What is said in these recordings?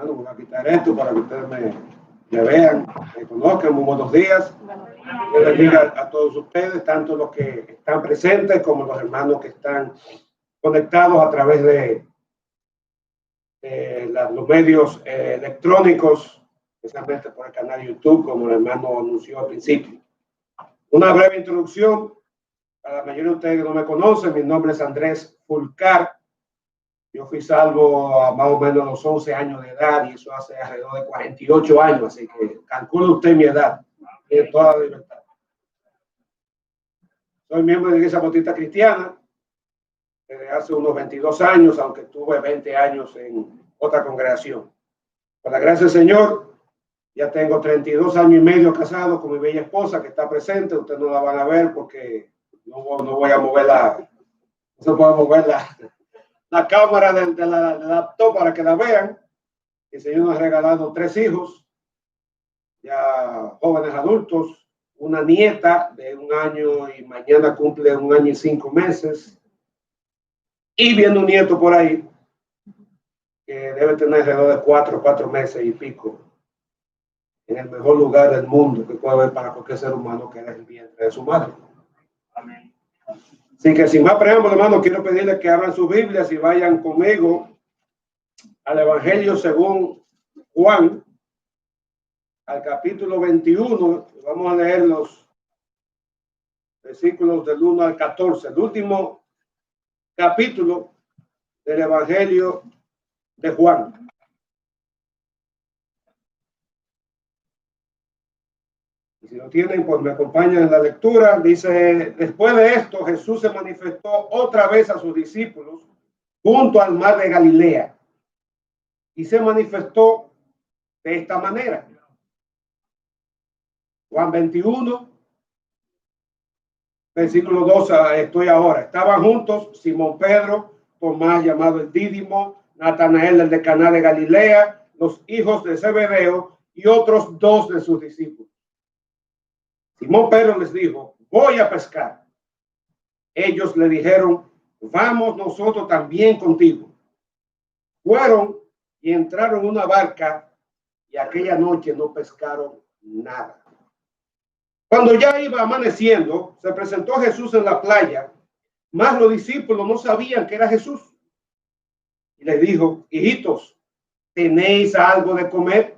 hermano, voy a quitar esto para que ustedes me vean, me conozcan. Muy buenos días. Dios bendiga a todos ustedes, tanto los que están presentes como los hermanos que están conectados a través de los medios electrónicos, especialmente por el canal YouTube, como el hermano anunció al principio. Una breve introducción. Para la mayoría de ustedes que no me conocen, mi nombre es Andrés Fulcar. Yo fui salvo a más o menos los 11 años de edad, y eso hace alrededor de 48 años, así que calcule usted mi edad, tiene toda la libertad. Soy miembro de la Iglesia Bautista Cristiana desde hace unos 22 años, aunque tuve 20 años en otra congregación. Por la gracia del Señor, ya tengo 32 años y medio casado con mi bella esposa que está presente. Ustedes no la van a ver porque no voy a mover no se puede mover la cámara de la laptop para que la vean. El Señor nos ha regalado 3 hijos, ya jóvenes adultos, una nieta de 1 año y mañana cumple 1 año y 5 meses. Y viene un nieto por ahí que debe tener alrededor de 4 meses y pico, en el mejor lugar del mundo que puede haber para cualquier ser humano, que es el vientre de su madre. Amén. Así que sin más preámbulo, hermano, quiero pedirles que abran sus Biblias y vayan conmigo al Evangelio según Juan, al capítulo 21. Vamos a leer los versículos del 1 al 14, el último capítulo del Evangelio de Juan. Y si lo tienen, pues me acompañan en la lectura. Dice: después de esto, Jesús se manifestó otra vez a sus discípulos junto al mar de Galilea. Y se manifestó de esta manera. Juan 21, versículo 2, estoy ahora. Estaban juntos Simón Pedro, Tomás llamado el Dídimo, Natanael el de Caná de Galilea, los hijos de Zebedeo y otros 2 de sus discípulos. Simón Pedro les dijo: voy a pescar. Ellos le dijeron: vamos nosotros también contigo. Fueron y entraron en una barca, y aquella noche no pescaron nada. Cuando ya iba amaneciendo, se presentó Jesús en la playa, mas los discípulos no sabían que era Jesús. Y les dijo: hijitos, ¿tenéis algo de comer?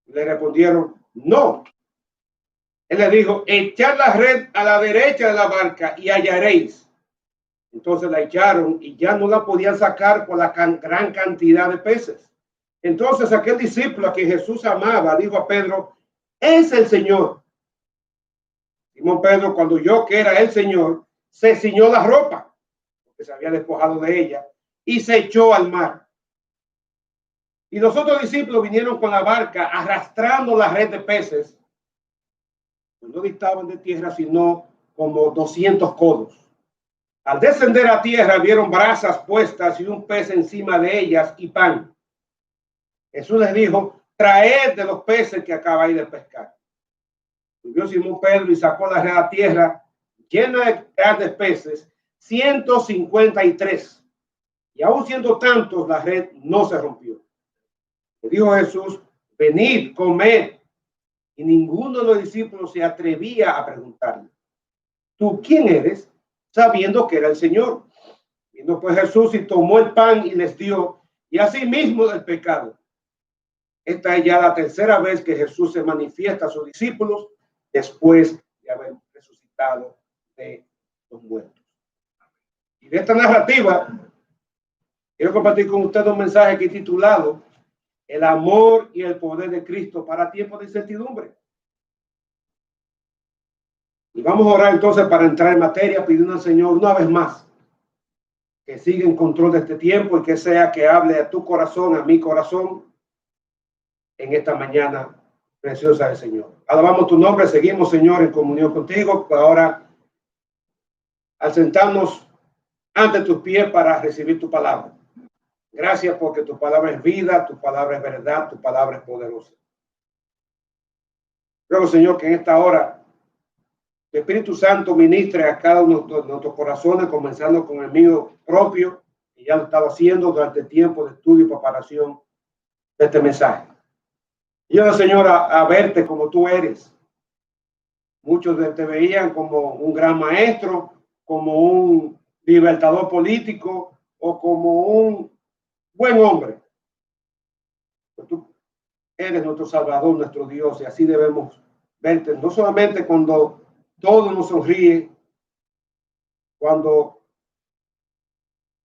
Y le respondieron: no. Él les dijo: echad la red a la derecha de la barca y hallaréis. Entonces la echaron y ya no la podían sacar por la gran cantidad de peces. Entonces aquel discípulo a quien Jesús amaba dijo a Pedro: es el Señor. Simón Pedro, cuando oyó que era el Señor, se ciñó la ropa, porque se había despojado de ella, y se echó al mar. Y los otros discípulos vinieron con la barca arrastrando la red de peces. No distaban de tierra sino como 200 codos. Al descender a tierra vieron brasas puestas y un pez encima de ellas y pan. Jesús les dijo: traed de los peces que acabáis de pescar. Subió Simón Pedro y sacó la red a tierra llena de grandes peces, 153. Y aún siendo tantos, la red no se rompió. Le dijo Jesús: venid, comed. Y ninguno de los discípulos se atrevía a preguntarle: ¿tú quién eres? Sabiendo que era el Señor. Vino pues Jesús y tomó el pan y les dio, y asimismo del pecado. Esta es ya la tercera vez que Jesús se manifiesta a sus discípulos después de haber resucitado de los muertos. Y de esta narrativa quiero compartir con ustedes un mensaje que he titulado: el amor y el poder de Cristo para tiempos de incertidumbre. Y vamos a orar entonces para entrar en materia, pidiendo al Señor una vez más que siga en control de este tiempo y que sea que hable a tu corazón, a mi corazón, en esta mañana preciosa del Señor. Alabamos tu nombre, seguimos, Señor, en comunión contigo. Ahora, al sentarnos ante tus pies para recibir tu palabra. Gracias porque tu palabra es vida, tu palabra es verdad, tu palabra es poderosa. Ruego, Señor, que en esta hora el Espíritu Santo ministre a cada uno de nuestros corazones, comenzando con el mío propio, que ya lo estaba haciendo durante el tiempo de estudio y preparación de este mensaje. Ayúdame, Señor, a verte como tú eres. Muchos te veían como un gran maestro, como un libertador político o como un buen hombre. Pero tú eres nuestro Salvador, nuestro Dios, y así debemos verte, no solamente cuando todo nos sonríe, cuando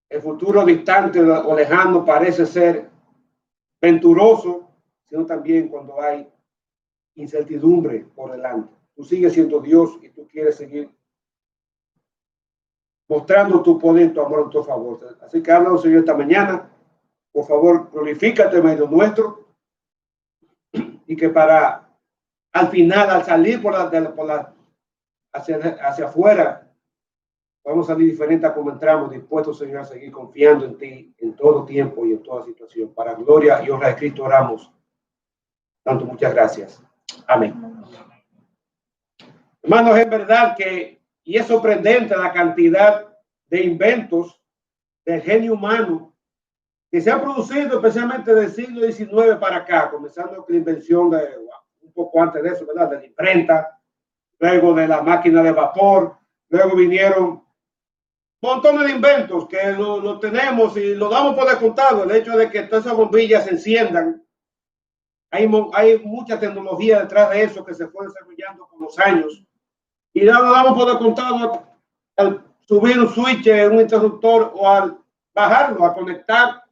el futuro distante o lejano parece ser venturoso, sino también cuando hay incertidumbre por delante. Tú sigues siendo Dios y tú quieres seguir mostrando tu poder, tu amor, tu favor. Así que háblanos, Señor, esta mañana. Por favor, glorifícate en medio nuestro y que para al final, al salir hacia afuera, vamos a salir diferente a como entramos, dispuestos, Señor, a seguir confiando en ti en todo tiempo y en toda situación. Para gloria y honra de Cristo oramos. Tanto, muchas gracias. Amén. Hermanos, es verdad que, y es sorprendente la cantidad de inventos del genio humano que se han producido especialmente del siglo XIX para acá, comenzando con la invención de, un poco antes de eso, ¿verdad?, de la imprenta, luego de la máquina de vapor, luego vinieron montones de inventos que lo tenemos y lo damos por descontado. El hecho de que todas esas bombillas se enciendan, hay mucha tecnología detrás de eso que se fue desarrollando con los años y ya lo damos por descontado al subir un switch en un interruptor o al bajarlo, a conectar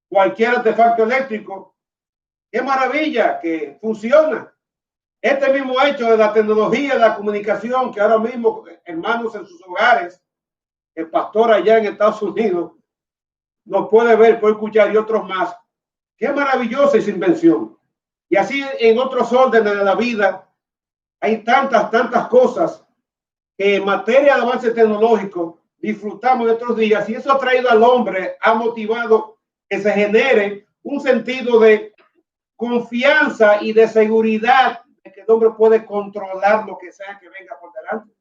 cualquier artefacto eléctrico. ¡Qué maravilla que funciona! Este mismo hecho de la tecnología, de la comunicación, que ahora mismo, hermanos en sus hogares, el pastor allá en Estados Unidos nos puede ver, puede escuchar y otros más. ¡Qué maravillosa esa invención! Y así en otros órdenes de la vida hay tantas cosas que en materia de avance tecnológico disfrutamos de estos días, y eso ha traído al hombre, ha motivado que se genere un sentido de confianza y de seguridad de que el hombre puede controlar lo que sea que venga por delante.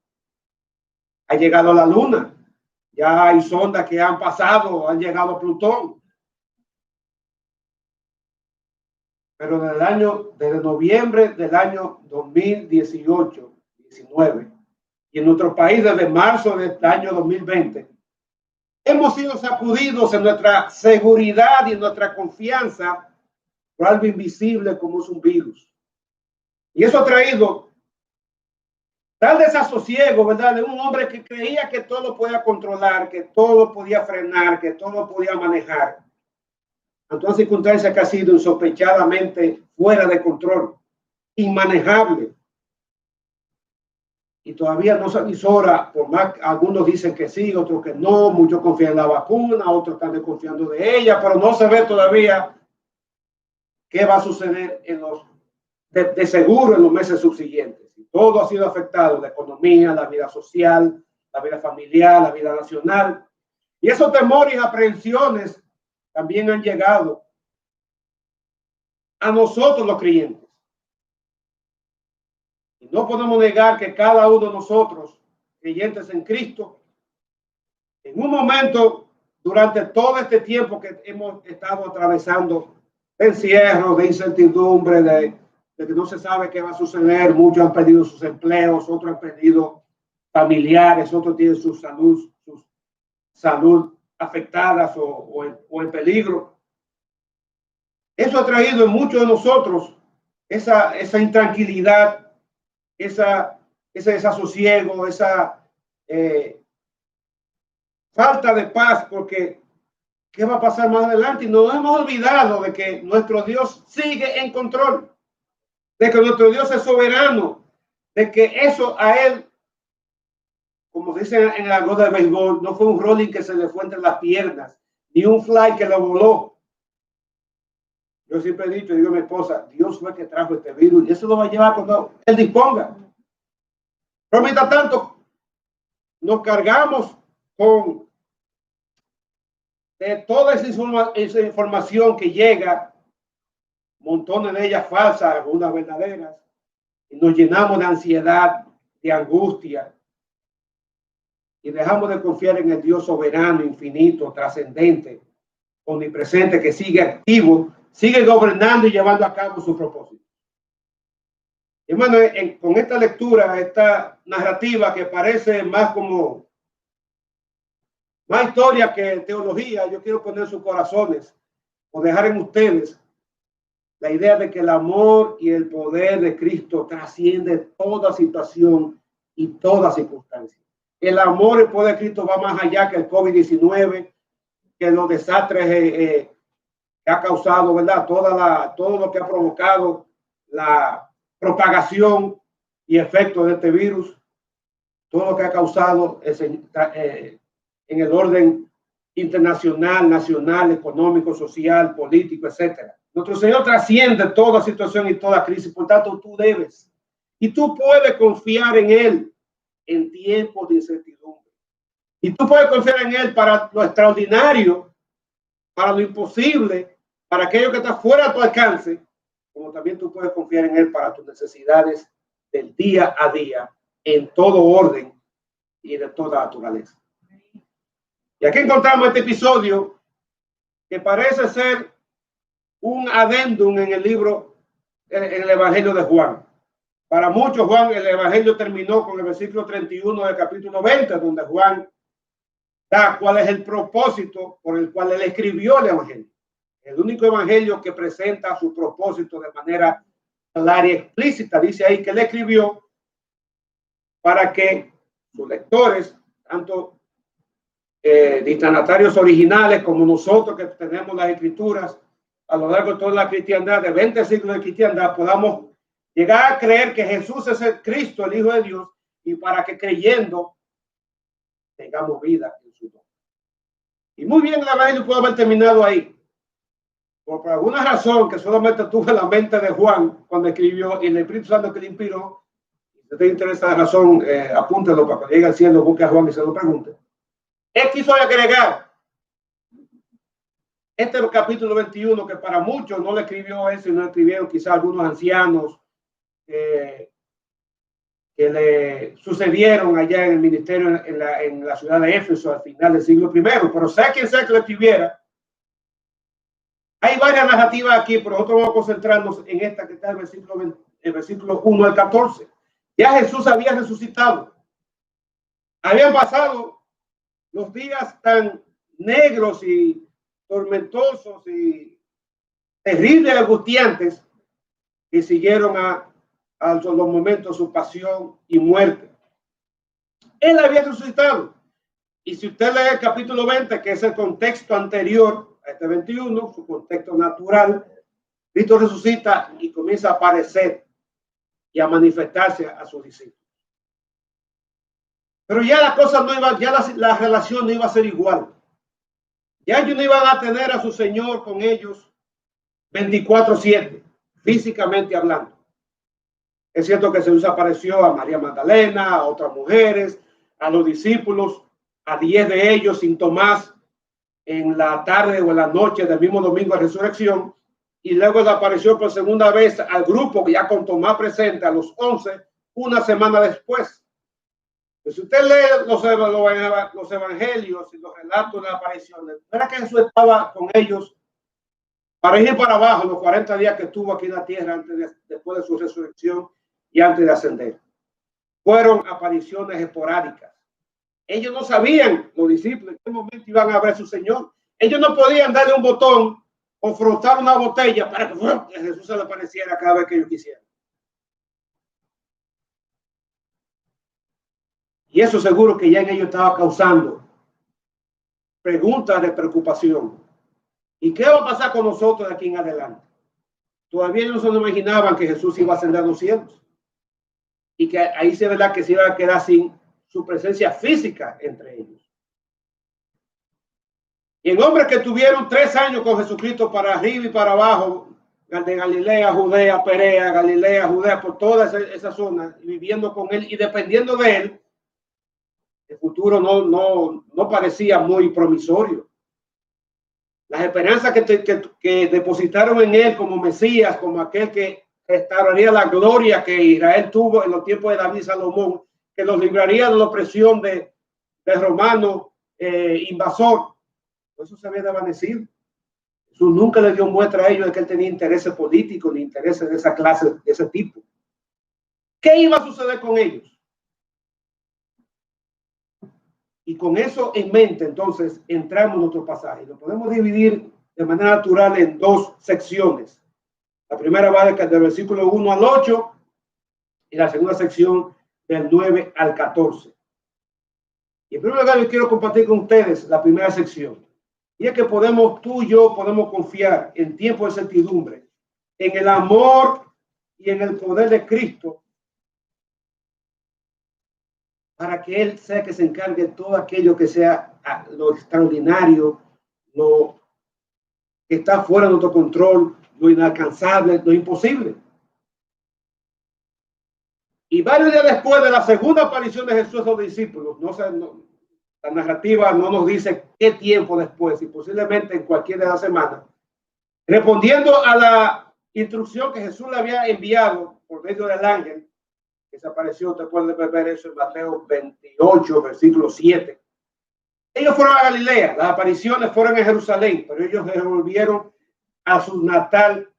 Ha llegado a la luna, ya hay sondas que han pasado, han llegado a Plutón. Pero desde noviembre del año 2018, 19, y en nuestro país desde marzo del año 2020, hemos sido sacudidos en nuestra seguridad y en nuestra confianza por algo invisible como es un virus. Y eso ha traído tal desasosiego, ¿verdad?, de un hombre que creía que todo podía controlar, que todo podía frenar, que todo podía manejar. Entonces, circunstancia que ha sido insospechadamente fuera de control, inmanejable. Y todavía no se avisora, por más algunos dicen que sí, otros que no, muchos confían en la vacuna, otros están desconfiando de ella, pero no se ve todavía qué va a suceder de seguro en los meses subsiguientes. Y todo ha sido afectado, la economía, la vida social, la vida familiar, la vida nacional. Y esos temores y aprehensiones también han llegado a nosotros los creyentes. Y no podemos negar que cada uno de nosotros, creyentes en Cristo, en un momento durante todo este tiempo que hemos estado atravesando de encierro, de incertidumbre, de que no se sabe qué va a suceder, muchos han perdido sus empleos, otros han perdido familiares, otros tienen su salud afectadas o en peligro. Eso ha traído en muchos de nosotros esa intranquilidad, ese desasosiego, esa falta de paz, porque ¿qué va a pasar más adelante? Y nos hemos olvidado de que nuestro Dios sigue en control, de que nuestro Dios es soberano, de que eso a él, como dicen en la gota de béisbol, no fue un rolling que se le fue entre las piernas, ni un fly que lo voló. Yo siempre he dicho, digo a mi esposa, Dios fue el que trajo este virus y eso lo va a llevar cuando él disponga. Pero mientras tanto, nos cargamos con de toda esa información que llega, montones de ellas falsas, algunas verdaderas, y nos llenamos de ansiedad, de angustia, y dejamos de confiar en el Dios soberano, infinito, trascendente, omnipresente, que sigue activo sigue gobernando y llevando a cabo su propósito. Hermano, con esta lectura, esta narrativa que parece más como más historia que teología, yo quiero poner sus corazones o dejar en ustedes la idea de que el amor y el poder de Cristo trasciende toda situación y toda circunstancia. El amor y el poder de Cristo va más allá que el COVID-19, que los desastres que ha causado, ¿verdad? Todo lo que ha provocado la propagación y efecto de este virus, todo lo que ha causado en el orden internacional, nacional, económico, social, político, etcétera. Nuestro Señor trasciende toda situación y toda crisis, por tanto tú debes y tú puedes confiar en Él en tiempos de incertidumbre. Y tú puedes confiar en Él para lo extraordinario, para lo imposible, para aquello que está fuera de tu alcance, como también tú puedes confiar en Él para tus necesidades del día a día, en todo orden y de toda naturaleza. Y aquí encontramos este episodio que parece ser un adendum en el libro, en el Evangelio de Juan. Para muchos, Juan, el Evangelio terminó con el versículo 31 del capítulo 20, donde Juan da cuál es el propósito por el cual él escribió el Evangelio. El único Evangelio que presenta su propósito de manera clara y explícita. Dice ahí que él escribió para que sus lectores, tanto destinatarios originales como nosotros que tenemos las escrituras a lo largo de toda la cristiandad, de 20 siglos de cristiandad, podamos llegar a creer que Jesús es el Cristo, el Hijo de Dios, y para que creyendo tengamos vida en su nombre. Y muy bien, el Evangelio puede haber terminado ahí. Por alguna razón que solamente tuve en la mente de Juan cuando escribió, y el Espíritu Santo que le inspiró. Si te interesa la razón, apúntelo para que llegue al cielo, busque a Juan y se lo pregunte. Él quiso agregar este capítulo 21, que para muchos no le escribió eso, y no escribieron quizás algunos ancianos que le sucedieron allá en el ministerio en la ciudad de Éfeso al final del siglo I, pero sea quien sea que lo escribiera. Hay varias narrativas aquí, pero nosotros vamos a concentrarnos en esta que está en el versículo 1 al 14. Ya Jesús había resucitado. Habían pasado los días tan negros y tormentosos y terribles y angustiantes que siguieron a los momentos su pasión y muerte. Él había resucitado. Y si usted lee el capítulo 20, que es el contexto anterior a este 21, su contexto natural, Cristo resucita y comienza a aparecer y a manifestarse a sus discípulos. Pero ya la cosa no iba, ya la relación no iba a ser igual. Ya ellos no iban a tener a su Señor con ellos 24/7, físicamente hablando. Es cierto que Jesús apareció a María Magdalena, a otras mujeres, a los discípulos, a 10 de ellos sin Tomás en la tarde o en la noche del mismo domingo de resurrección, y luego apareció por segunda vez al grupo ya con Tomás presente, a los 11, una semana después. Pues si usted lee los evangelios y los relatos de las apariciones, ¿verdad que Jesús estaba con ellos para ir para abajo los 40 días que estuvo aquí en la tierra después de su resurrección y antes de ascender? Fueron apariciones esporádicas. Ellos no sabían, los discípulos, en qué momento iban a ver a su Señor. Ellos no podían darle un botón o frotar una botella para que Jesús se le apareciera cada vez que ellos quisieran. Y eso seguro que ya en ellos estaba causando preguntas de preocupación. ¿Y qué va a pasar con nosotros de aquí en adelante? Todavía ellos no se imaginaban que Jesús iba a ascender a los cielos. Y que ahí se verá que se iba a quedar sin su presencia física entre ellos. Y en hombres que tuvieron 3 años con Jesucristo para arriba y para abajo, de Galilea, Judea, Perea, Galilea, Judea, por toda esa zona, viviendo con él y dependiendo de él, el futuro no parecía muy promisorio. Las esperanzas que depositaron en él como Mesías, como aquel que restauraría la gloria que Israel tuvo en los tiempos de David y Salomón, que los libraría de la opresión de romano invasor, eso se había desvanecido. Jesús nunca le dio muestra a ellos de que él tenía intereses políticos ni intereses de esa clase, de ese tipo. ¿Qué iba a suceder con ellos? Y con eso en mente, entonces, entramos en nuestro pasaje. Lo podemos dividir de manera natural en dos secciones. La primera va del versículo 1 al 8 y la segunda sección del 9 al 14. Y en primer lugar, yo quiero compartir con ustedes la primera sección. Y es que tú y yo podemos confiar en tiempos de certidumbre, en el amor y en el poder de Cristo, para que Él sea que se encargue de todo aquello que sea lo extraordinario, lo que está fuera de nuestro control, lo inalcanzable, lo imposible. Y varios días después de la segunda aparición de Jesús a los discípulos, la narrativa no nos dice qué tiempo después, y posiblemente en cualquier de las semanas, respondiendo a la instrucción que Jesús le había enviado por medio del ángel, que se apareció, te puedes ver eso en Mateo 28, versículo 7. Ellos fueron a Galilea, las apariciones fueron en Jerusalén, pero ellos volvieron a su natal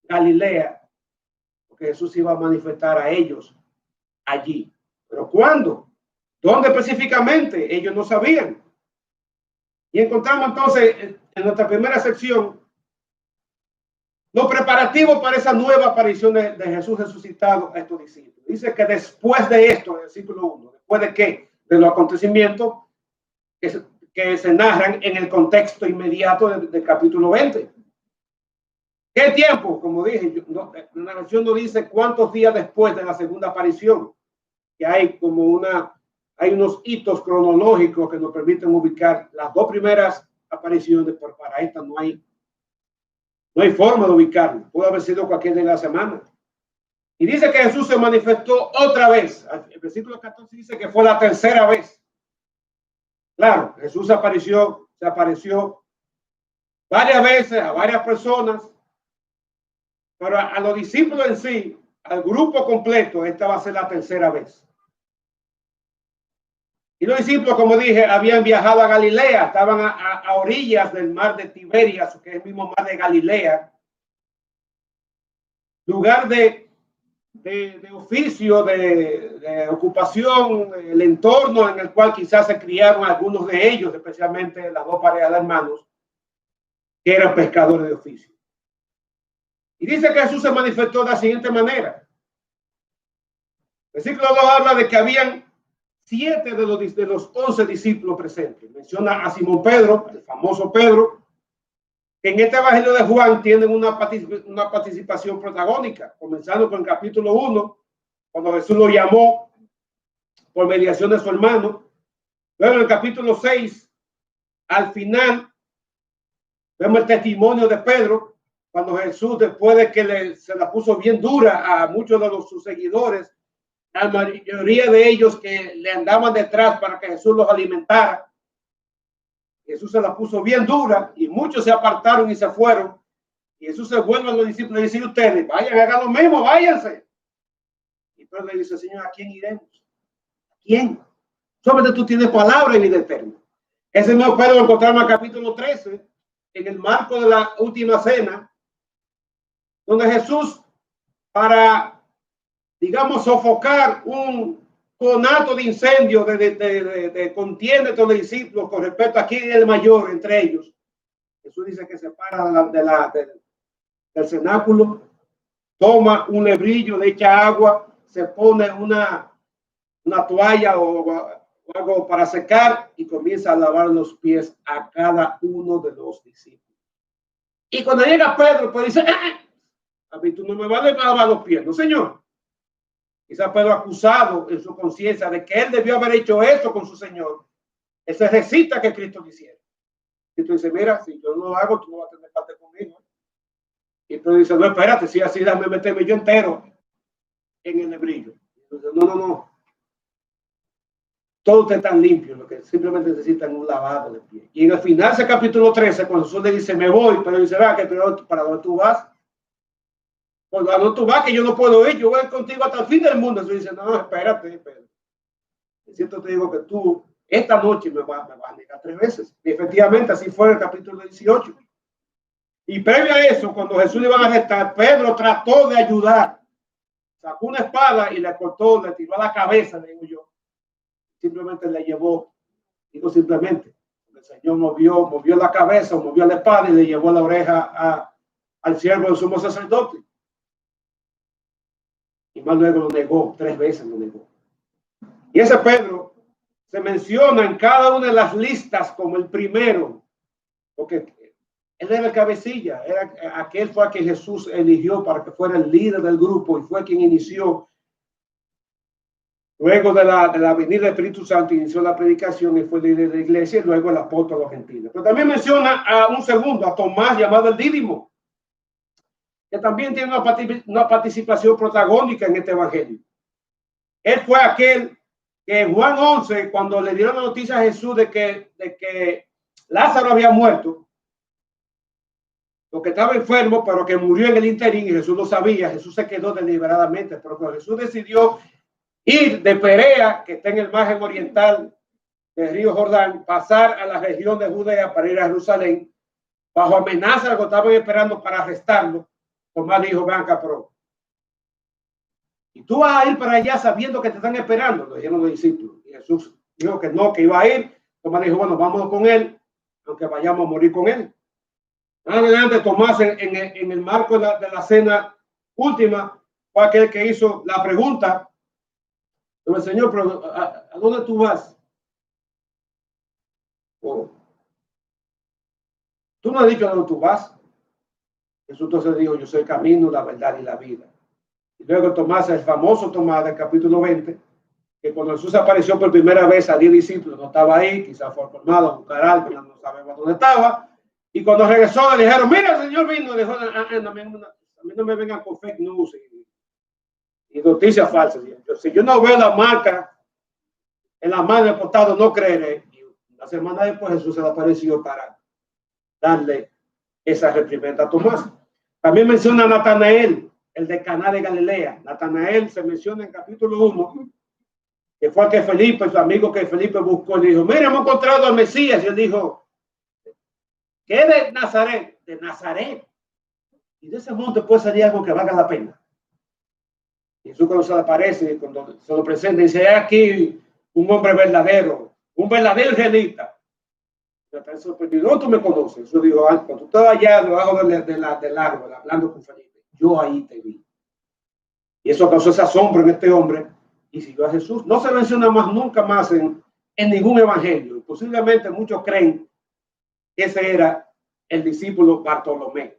Galilea, porque Jesús iba a manifestar a ellos allí. ¿Pero cuándo? ¿Dónde específicamente? Ellos no sabían. Y encontramos entonces en nuestra primera sección los preparativos para esa nueva aparición de Jesús resucitado a estos discípulos. Dice que después de esto, versículo 1, después de qué? De los acontecimientos que se narran en el contexto inmediato del capítulo 20. ¿Qué tiempo? Como dije, la narración no dice cuántos días después de la segunda aparición, que hay hay unos hitos cronológicos que nos permiten ubicar las dos primeras apariciones, pero para esta no hay forma de ubicarlo. Puede haber sido cualquier día de la semana. Y dice que Jesús se manifestó otra vez. El versículo 14 dice que fue la tercera vez. Claro, Jesús se apareció varias veces a varias personas, pero a los discípulos en sí, al grupo completo, esta va a ser la tercera vez. Y los discípulos, como dije, habían viajado a Galilea, estaban a orillas del mar de Tiberias, que es el mismo mar de Galilea, lugar de oficio, de ocupación, el entorno en el cual quizás se criaron algunos de ellos, especialmente las dos parejas de hermanos, que eran pescadores de oficio. Y dice que Jesús se manifestó de la siguiente manera. El versículo 2 habla de que habían 7 de los 11 discípulos presentes. Menciona a Simón Pedro, el famoso Pedro, que en este evangelio de Juan tienen una participación protagónica, comenzando con el capítulo 1, cuando Jesús lo llamó por mediación de su hermano. Luego en el capítulo 6, al final, vemos el testimonio de Pedro, cuando Jesús, después de que se la puso bien dura a muchos de sus seguidores, la mayoría de ellos que le andaban detrás para que Jesús los alimentara, Jesús se la puso bien dura y muchos se apartaron y se fueron. Y Jesús se vuelve a los discípulos y dice: ustedes vayan, hagan lo mismo, váyanse. Y Pedro le dice: Señor, ¿a quién iremos? ¿A quién? Solamente tú tienes palabra en vida eterna. Ese mismo Pedro lo encontramos en el capítulo 13, en el marco de la última cena, donde Jesús, para, digamos, sofocar un conato de incendio, de contienda entre los discípulos con respecto a quién es el mayor entre ellos, Jesús dice que se para del cenáculo, toma un lebrillo, le echa agua, se pone una toalla o algo para secar y comienza a lavar los pies a cada uno de los discípulos. Y cuando llega Pedro, pues dice: a mí tú no me vale lavar los pies. No, señor. Quizá Pedro, acusado en su conciencia de que él debió haber hecho eso con su Señor, él se recita que Cristo lo hiciera. Y tú dices: mira, si yo no lo hago, tú no vas a tener parte conmigo. Y tú dices: no, espérate, si así dame meterme yo entero en el lebrillo. Entonces, no. Todos están limpios, lo que simplemente necesitan un lavado de pie. Y en el final de ese capítulo 13, cuando Jesús le dice: me voy, pero dice: ¿para dónde tú vas? Pues ¿a dónde tú vas? Que yo no puedo ir, yo voy contigo hasta el fin del mundo. Jesús dice: no, espérate. Es cierto, te digo que tú esta noche me vas a negar 3 veces. Y efectivamente así fue en el capítulo 18. Y previo a eso, cuando Jesús le iban a arrestar, Pedro trató de ayudar. Sacó una espada y le cortó, le tiró a la cabeza, le digo yo. Simplemente le llevó, digo simplemente, el Señor movió la cabeza, movió la espada y le llevó la oreja al siervo del sumo sacerdote. Y más luego lo negó, 3 veces lo negó. Y ese Pedro se menciona en cada una de las listas como el primero, porque él era el cabecilla, aquel fue a quien Jesús eligió para que fuera el líder del grupo y fue quien inició. Luego de la venida del Espíritu Santo, inició la predicación y fue líder de la iglesia, y luego el apóstol a los gentiles. Pero también menciona a un segundo, a Tomás, llamado el Dídimo, que también tiene una participación protagónica en este evangelio. Él fue aquel que en Juan 11, cuando le dieron la noticia a Jesús de que Lázaro había muerto, porque estaba enfermo, pero que murió en el interín, y Jesús lo sabía, Jesús se quedó deliberadamente, pero cuando Jesús decidió ir de Perea, que está en el margen oriental del río Jordán, pasar a la región de Judea para ir a Jerusalén, bajo amenaza de que estaban esperando para arrestarlo, Tomás dijo: ven acá, pero y tú vas a ir para allá sabiendo que te están esperando, lo dijeron los discípulos. Y Jesús dijo que no, que iba a ir. Tomás dijo: bueno, vamos con él, aunque vayamos a morir con él. Adelante, Tomás, en el marco de la cena última, fue aquel que hizo la pregunta: el Señor, pero ¿a dónde tú vas? Oh, tú no has dicho a dónde tú vas. Jesús entonces dijo: yo soy el camino, la verdad y la vida. Y luego Tomás, el famoso Tomás del capítulo 20, que cuando Jesús apareció por primera vez a 10 discípulos, no estaba ahí, quizás fue formado a buscar algo, no sabemos dónde estaba. Y cuando regresó, le dijeron: mira, el Señor vino. Le dijo: a mí no me vengan con fake news y noticias falsas. Si yo no veo la marca en la mano del costado, no creeré. Y una semana después Jesús se le apareció para darle esa reprimenda a Tomás. También menciona a Natanael, el de Caná de Galilea. Natanael se menciona en capítulo 1, que fue que Felipe, su amigo que Felipe buscó, y dijo: mira, hemos encontrado al Mesías. Y él dijo: ¿qué de Nazaret? De Nazaret. Y de ese monte puede salir algo que valga la pena. Y Jesús, cuando se le aparece, cuando se lo presenta, dice: aquí un hombre verdadero, un verdadero israelita. Está sorprendido: ¿dónde tú me conoces? Yo digo: cuando tú estabas allá debajo del árbol hablando con Felipe, yo ahí te vi. Y eso causó ese asombro en este hombre y siguió a Jesús. No se menciona más, nunca más en ningún evangelio. Y posiblemente muchos creen que ese era el discípulo Bartolomé.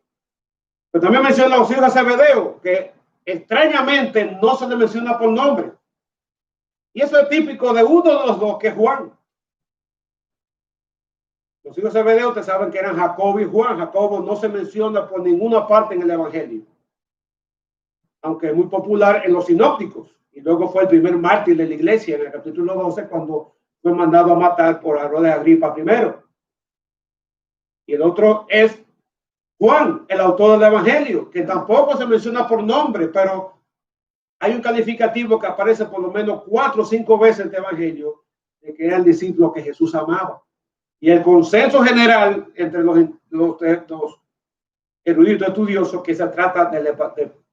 Pero también menciona a los hijos de Zebedeo, que extrañamente no se le menciona por nombre. Y eso es típico de uno de los dos, que es Juan. Los hijos de Zebedeo, ustedes saben que eran Jacobo y Juan. Jacobo no se menciona por ninguna parte en el evangelio, aunque es muy popular en los sinópticos. Y luego fue el primer mártir de la iglesia en el capítulo 12, cuando fue mandado a matar por Herodes Agripa I. Y el otro es Juan, el autor del evangelio, que tampoco se menciona por nombre, pero hay un calificativo que aparece por lo menos 4 o 5 veces en este evangelio, de que era el discípulo que Jesús amaba. Y el consenso general entre los eruditos estudiosos, que se trata del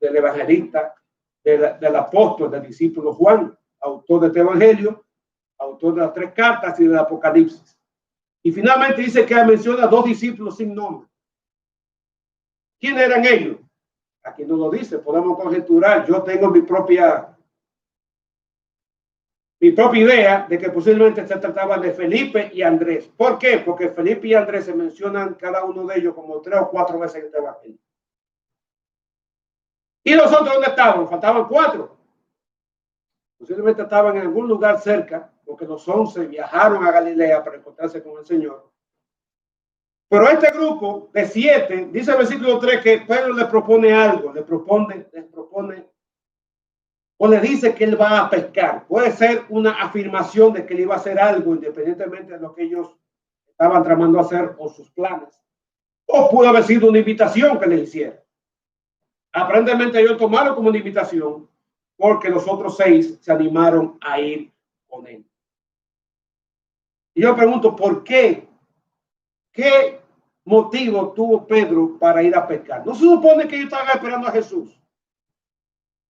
evangelista, del apóstol, del discípulo Juan, autor de este evangelio, autor de las 3 cartas y del Apocalipsis. Y finalmente dice que menciona 2 discípulos sin nombre. ¿Quiénes eran ellos? Aquí no lo dice, podemos conjeturar. Yo tengo mi propia idea de que posiblemente se trataba de Felipe y Andrés. ¿Por qué? Porque Felipe y Andrés se mencionan cada uno de ellos como 3 o 4 veces en este evangelio. ¿Y los otros dónde estaban? Faltaban 4. Posiblemente estaban en algún lugar cerca, porque los 11 viajaron a Galilea para encontrarse con el Señor. Pero este grupo de 7, dice el versículo 3, que Pedro le propone algo, les propone, o le dice que él va a pescar. Puede ser una afirmación de que él iba a hacer algo, independientemente de lo que ellos estaban tramando hacer o sus planes. O pudo haber sido una invitación que le hiciera. Aparentemente ellos tomaron como una invitación, porque los otros 6 se animaron a ir con él. Y yo pregunto: ¿por qué? ¿Qué motivo tuvo Pedro para ir a pescar? No se supone que ellos estaban esperando a Jesús,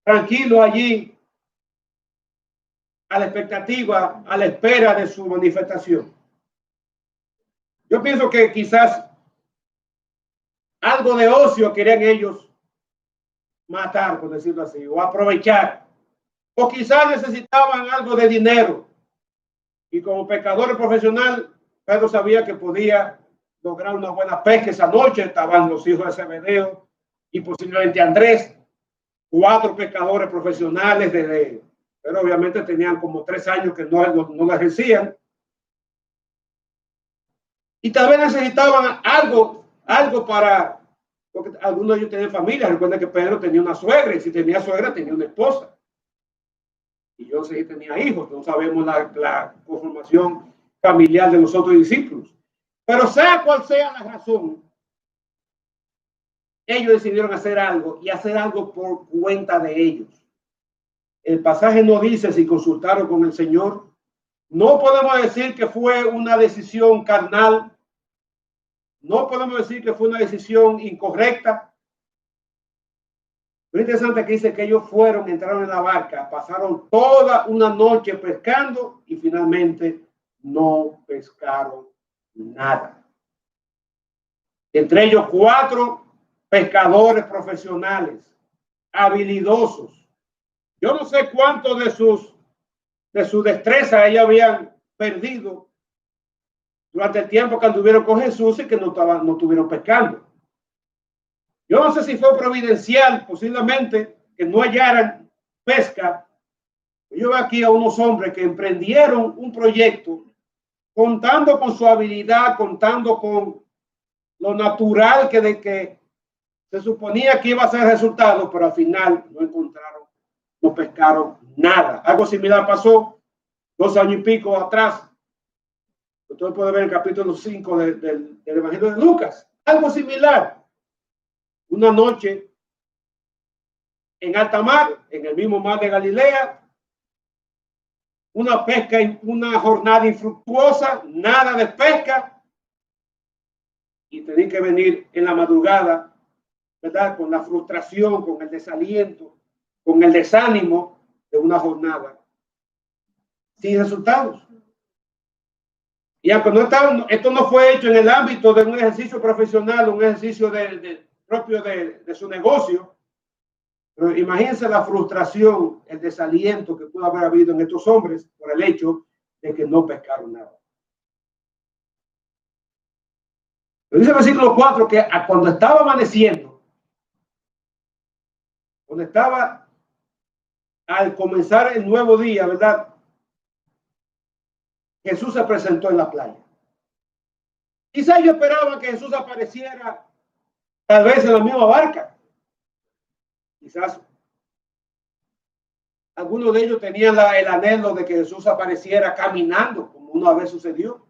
tranquilo allí, a la expectativa, a la espera de su manifestación. Yo pienso que quizás algo de ocio querían ellos matar, por decirlo así, o aprovechar, o quizás necesitaban algo de dinero. Y como pescador profesional, Pedro sabía que podía lograr una buena pesca esa noche. Estaban los hijos de Zebedeo y posiblemente Andrés, 4 pescadores profesionales, pero obviamente tenían como 3 años que no la ejercían. Y tal vez necesitaban algo para, porque algunos de ellos tenían familia. Recuerden que Pedro tenía una suegra, y si tenía suegra, tenía una esposa. Y yo sé que tenía hijos, no sabemos la conformación familiar de los otros discípulos. Pero sea cual sea la razón, ellos decidieron hacer algo y hacer algo por cuenta de ellos. El pasaje no dice si consultaron con el Señor. No podemos decir que fue una decisión carnal. No podemos decir que fue una decisión incorrecta. Lo interesante que dice que ellos entraron en la barca, pasaron toda una noche pescando y finalmente no pescaron nada. Entre ellos 4 pescadores profesionales, habilidosos. Yo no sé cuánto de su destreza ellos habían perdido durante el tiempo que anduvieron con Jesús y que no estuvieron pescando. Yo no sé si fue providencial, posiblemente, que no hallaran pesca. Yo veo aquí a unos hombres que emprendieron un proyecto contando con su habilidad, contando con lo natural que se suponía que iba a ser el resultado, pero al final no pescaron nada. Algo similar pasó 2 años y pico atrás. Usted puede ver el capítulo 5 del Evangelio de Lucas. Algo similar. Una noche en alta mar, en el mismo mar de Galilea, una pesca, una jornada infructuosa, nada de pesca, y tenían que venir en la madrugada, ¿verdad? Con la frustración, con el desaliento, con el desánimo de una jornada sin resultados. Y aunque esto no fue hecho en el ámbito de un ejercicio profesional, un ejercicio propio de su negocio, pero imagínense la frustración, el desaliento que pudo haber habido en estos hombres por el hecho de que no pescaron nada. Pero dice el versículo 4 que cuando estaba amaneciendo, cuando estaba al comenzar el nuevo día, ¿verdad? Jesús se presentó en la playa. Quizás ellos esperaban que Jesús apareciera tal vez en la misma barca. Quizás algunos de ellos tenían el anhelo de que Jesús apareciera caminando, como una vez sucedió.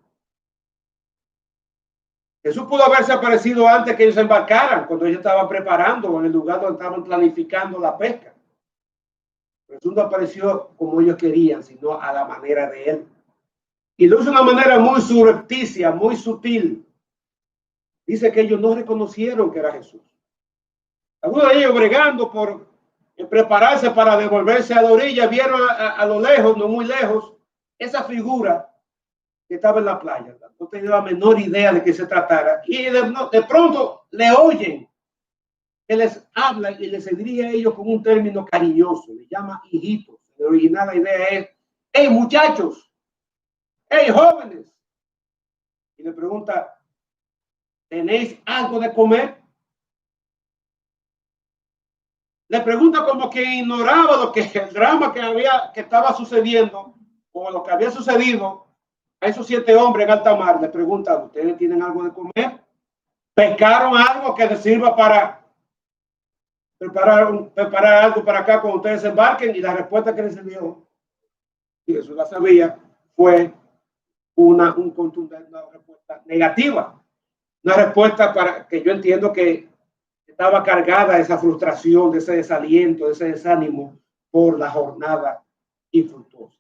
Jesús pudo haberse aparecido antes que ellos embarcaran, cuando ellos estaban preparando en el lugar donde estaban planificando la pesca. Jesús no apareció como ellos querían, sino a la manera de él. Y lo hizo de una manera muy subrepticia, muy sutil. Dice que ellos no reconocieron que era Jesús. Algunos de ellos bregando por prepararse para devolverse a la orilla, vieron a lo lejos, no muy lejos, esa figura que estaba en la playa. No tenía la menor idea de qué se tratara. Y de pronto le oyen que les habla y les dirige a ellos con un término cariñoso. Le llama hijitos. En el original la idea es, hey muchachos, hey jóvenes. Y le pregunta, ¿tenéis algo de comer? Le pregunta como que ignoraba el drama que estaba sucediendo o lo que había sucedido a esos 7 hombres en alta mar. Le pregunta, ¿ustedes tienen algo de comer? ¿Pescaron algo que les sirva para preparar algo para acá cuando ustedes embarquen? Y la respuesta que les dio, y eso la sabía, fue una respuesta negativa. Una respuesta para que yo entiendo que estaba cargada de esa frustración, de ese desaliento, de ese desánimo por la jornada infructuosa.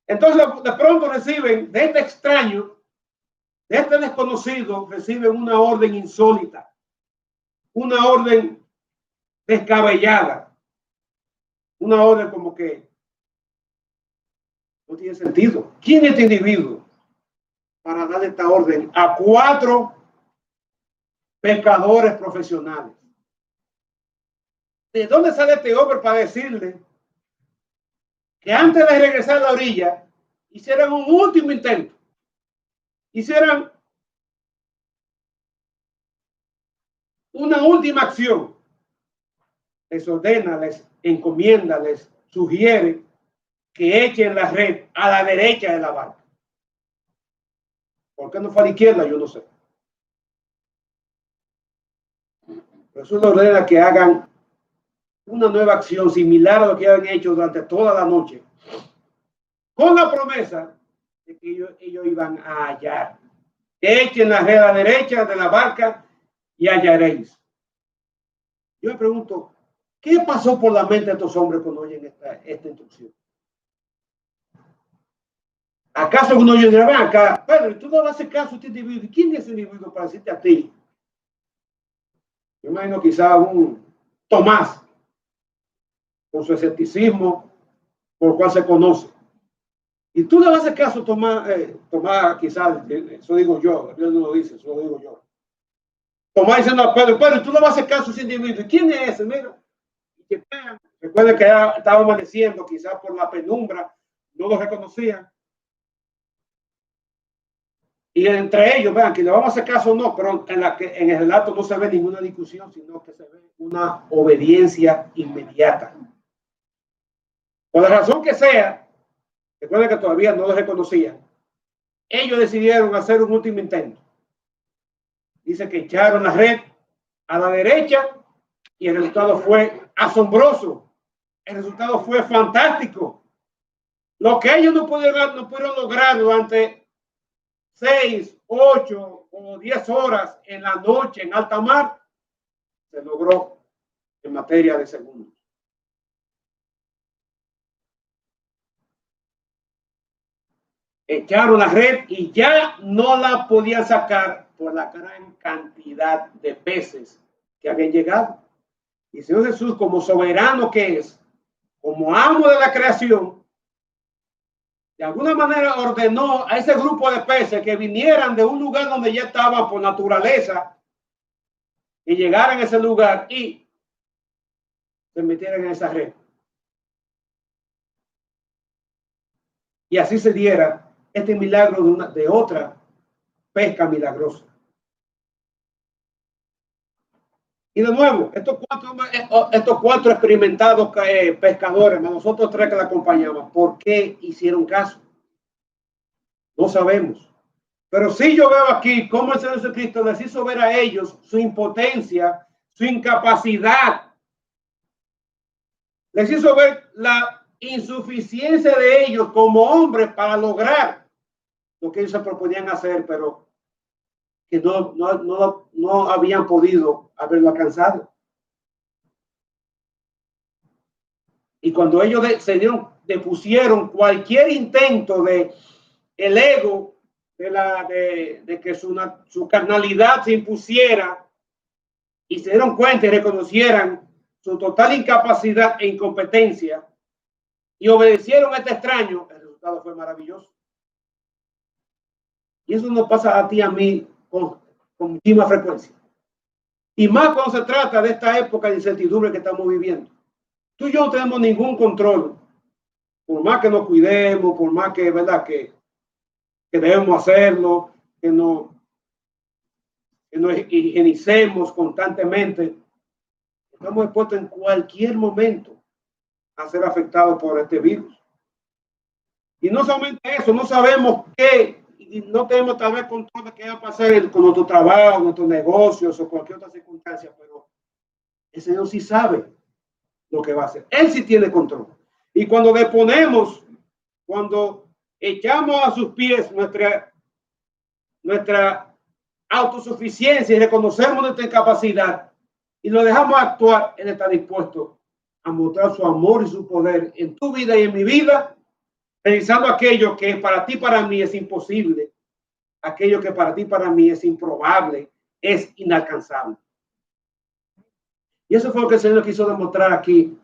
Entonces, de pronto reciben de este extraño Este desconocido recibe una orden insólita, una orden descabellada, una orden como que no tiene sentido. ¿Quién es este individuo para darle esta orden a 4 pescadores profesionales? ¿De dónde sale este hombre para decirle que antes de regresar a la orilla hicieran un último intento, hicieran una última acción? Les ordena, les encomienda, les sugiere que echen la red a la derecha de la barca. ¿Por qué no fue a la izquierda? Yo no sé. Pero eso les ordena que hagan una nueva acción similar a lo que habían hecho durante toda la noche, con la promesa de que ellos iban a hallar. Echen la red a la derecha de la barca y hallaréis. Yo me pregunto, ¿qué pasó por la mente de estos hombres cuando oyen esta instrucción? ¿Acaso uno dirá, ven acá, Pedro, tú no le haces caso a este individuo? ¿Quién es ese individuo para decirte a ti? Yo imagino quizá un Tomás, con su escepticismo, por el cual se conoce. Y tú le vas a hacer caso, Tomás, quizás, eso digo yo, Dios no lo dice, eso lo digo yo. Tomás diciendo a Pedro, tú le vas a hacer caso a ese individuo. ¿Quién es ese? Mira, recuerden que ya estaba amaneciendo, quizás por la penumbra, no lo reconocían. Y entre ellos, vean, que le vamos a hacer caso o no, pero en el relato no se ve ninguna discusión, sino que se ve una obediencia inmediata. Por la razón que sea, recuerden que todavía no lo reconocían, ellos decidieron hacer un último intento. Dice que echaron la red a la derecha y el resultado fue asombroso. El resultado fue fantástico. Lo que ellos no pudieron lograr durante 6, 8 o 10 horas en la noche en alta mar, se logró en materia de segundos. Echaron la red y ya no la podían sacar por la gran cantidad de peces que habían llegado. Y el Señor Jesús, como soberano que es, como amo de la creación, de alguna manera ordenó a ese grupo de peces que vinieran de un lugar donde ya estaban por naturaleza y llegaran a ese lugar y se metieran en esa red. Y así se diera este milagro de otra pesca milagrosa. Y de nuevo, estos cuatro experimentados pescadores, nosotros 3 que la acompañamos, ¿por qué hicieron caso? No sabemos. Pero sí yo veo aquí cómo el Señor Jesucristo les hizo ver a ellos su impotencia, su incapacidad. Les hizo ver la insuficiencia de ellos como hombres para lograr lo que ellos se proponían hacer, pero que no habían podido haberlo alcanzado. Y cuando ellos depusieron cualquier intento de el ego, de que su carnalidad se impusiera, y se dieron cuenta y reconocieran su total incapacidad e incompetencia y obedecieron a este extraño, el resultado fue maravilloso. Y eso nos pasa a ti y a mí con muchísima frecuencia. Y más cuando se trata de esta época de incertidumbre que estamos viviendo. Tú y yo no tenemos ningún control. Por más que nos cuidemos, por más que, ¿verdad? Que debemos hacerlo, que nos higienicemos constantemente, estamos expuestos en cualquier momento a ser afectados por este virus. Y no solamente eso, no sabemos qué, y no tenemos tal vez control de qué va a pasar con nuestro trabajo, nuestros negocios o cualquier otra circunstancia, pero el Señor sí sabe lo que va a hacer. Él sí tiene control. Y cuando deponemos, cuando echamos a sus pies nuestra autosuficiencia y reconocemos nuestra incapacidad y lo dejamos actuar, Él está dispuesto a mostrar su amor y su poder en tu vida y en mi vida, realizando aquello que para ti y para mí es imposible aquello que para ti y para mí es improbable, es inalcanzable. Y eso fue lo que el Señor quiso demostrar aquí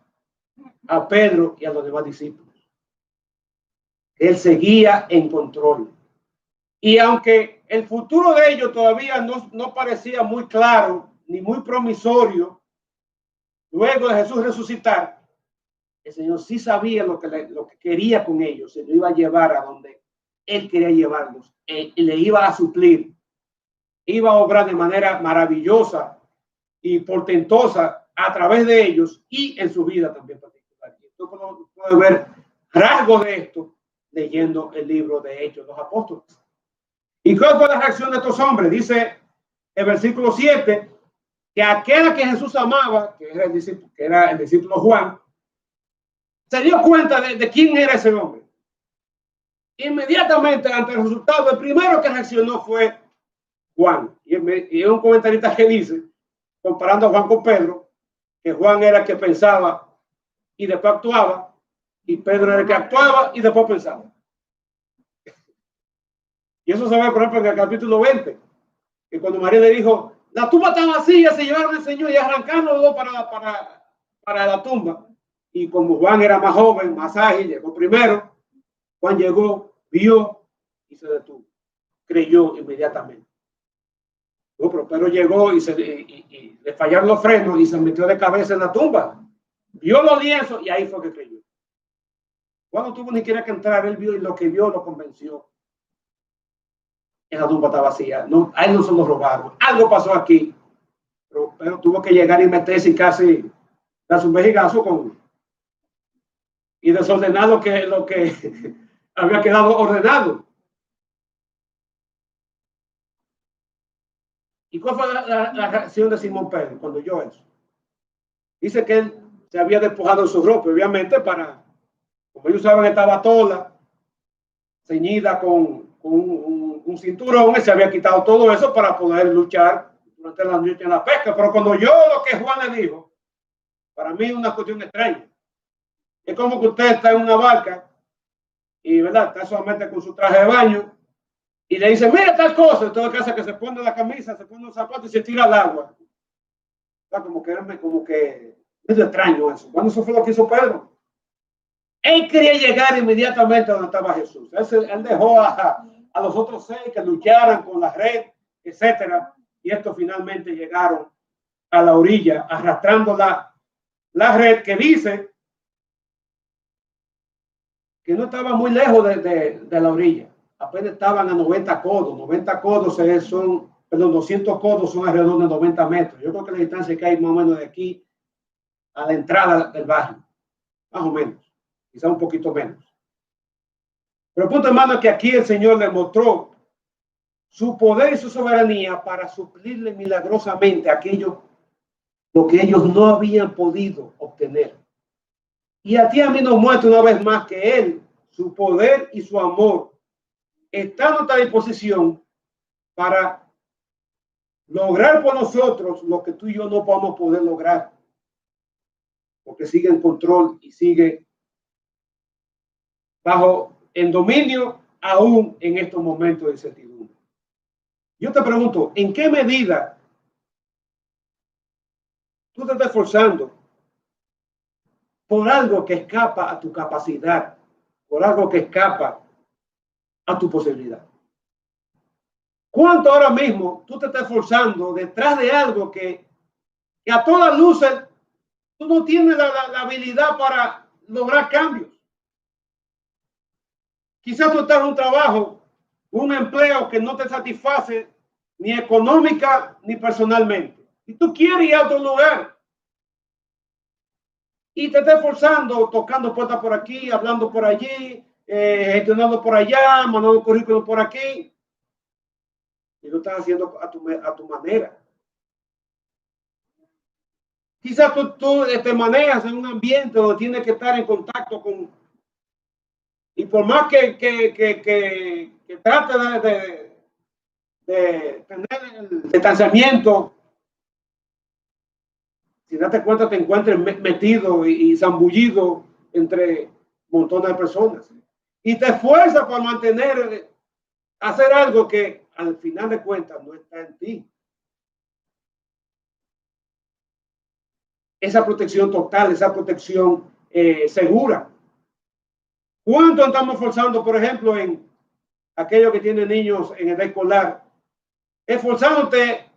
a Pedro y a los demás discípulos. Él seguía en control. Y aunque el futuro de ellos todavía no parecía muy claro ni muy promisorio, luego de Jesús resucitar, el Señor sí sabía lo que quería con ellos. Se lo iba a llevar a donde Él quería llevarlos. Y le iba a suplir. Iba a obrar de manera maravillosa y portentosa a través de ellos y en su vida también particular. Y tú puedes ver rasgos de esto leyendo el libro de Hechos de los Apóstoles. ¿Y cuál fue la reacción de estos hombres? Dice el versículo 7 que aquel que Jesús amaba, que era el discípulo Juan, se dio cuenta de quién era ese hombre. Inmediatamente ante el resultado, el primero que reaccionó fue Juan. Y un comentarista que dice, comparando a Juan con Pedro, que Juan era el que pensaba y después actuaba, y Pedro era el que actuaba y después pensaba. Y eso se ve, por ejemplo, en el capítulo 20, que cuando María le dijo, la tumba está vacía, se llevaron al Señor y arrancaron los dos para la tumba. Y como Juan era más joven, más ágil, llegó primero. Juan llegó, vio y se detuvo. Creyó inmediatamente. No, pero Pedro llegó y le fallaron los frenos y se metió de cabeza en la tumba. Vio los lienzos y ahí fue que creyó. Juan no tuvo ni siquiera que entrar, él vio y lo que vio lo convenció. Esa tumba está vacía. No, a él no se lo robaron. Algo pasó aquí. Pero tuvo que llegar y meterse y casi darse un vejigazo y desordenar lo que había quedado ordenado. ¿Y cuál fue la reacción de Simón Pedro cuando oyó eso? Dice que él se había despojado de su ropa, obviamente, como ellos usaban esta batola ceñida con un cinturón, él se había quitado todo eso para poder luchar durante la noche en la pesca. Pero cuando yo lo que Juan le dijo, para mí es una cuestión extraña. Es como que usted está en una barca y, ¿verdad?, está solamente con su traje de baño y le dice, mira tal cosa, en todo caso que se pone la camisa, se pone los zapatos y se tira al agua. Está como que es extraño eso. Bueno, eso fue lo que hizo Pedro. Él quería llegar inmediatamente a donde estaba Jesús. Él dejó a los otros 6 que lucharan con la red, etcétera, y estos finalmente llegaron a la orilla arrastrando la red, que dice que no estaba muy lejos de la orilla. Apenas estaban a 90 codos. 90 codos son, perdón, 200 codos son alrededor de 90 metros. Yo creo que la distancia que hay más o menos de aquí a la entrada del barrio, más o menos, quizá un poquito menos. Pero el punto, hermano, es que aquí el Señor le mostró su poder y su soberanía para suplirle milagrosamente aquello lo que ellos no habían podido obtener. Y a ti, a mí, nos muestra una vez más que Él, su poder y su amor, está a nuestra disposición para lograr por nosotros lo que tú y yo no podemos poder lograr, porque sigue en control y sigue en dominio aún en estos momentos de incertidumbre. Yo te pregunto, ¿en qué medida tú te estás esforzando por algo que escapa a tu capacidad, por algo que escapa a tu posibilidad? ¿Cuánto ahora mismo tú te estás esforzando detrás de algo que a todas luces tú no tienes la habilidad para lograr cambios? Quizás tú estás en un trabajo, un empleo que no te satisface ni económica ni personalmente. Y tú quieres ir a otro lugar. Y te estás esforzando, tocando puertas por aquí, hablando por allí, gestionando por allá, mandando currículum por aquí. Y lo estás haciendo a tu manera. Quizás tú te manejas en un ambiente donde tienes que estar en contacto con... Y por más que trate de tener el distanciamiento, si date cuenta te encuentres metido y zambullido entre montones de personas. Y te esfuerzas por mantener hacer algo que al final de cuentas no está en ti. Esa protección total, esa protección segura. ¿Cuánto estamos forzando, por ejemplo, en aquellos que tienen niños en edad escolar? Esforzándote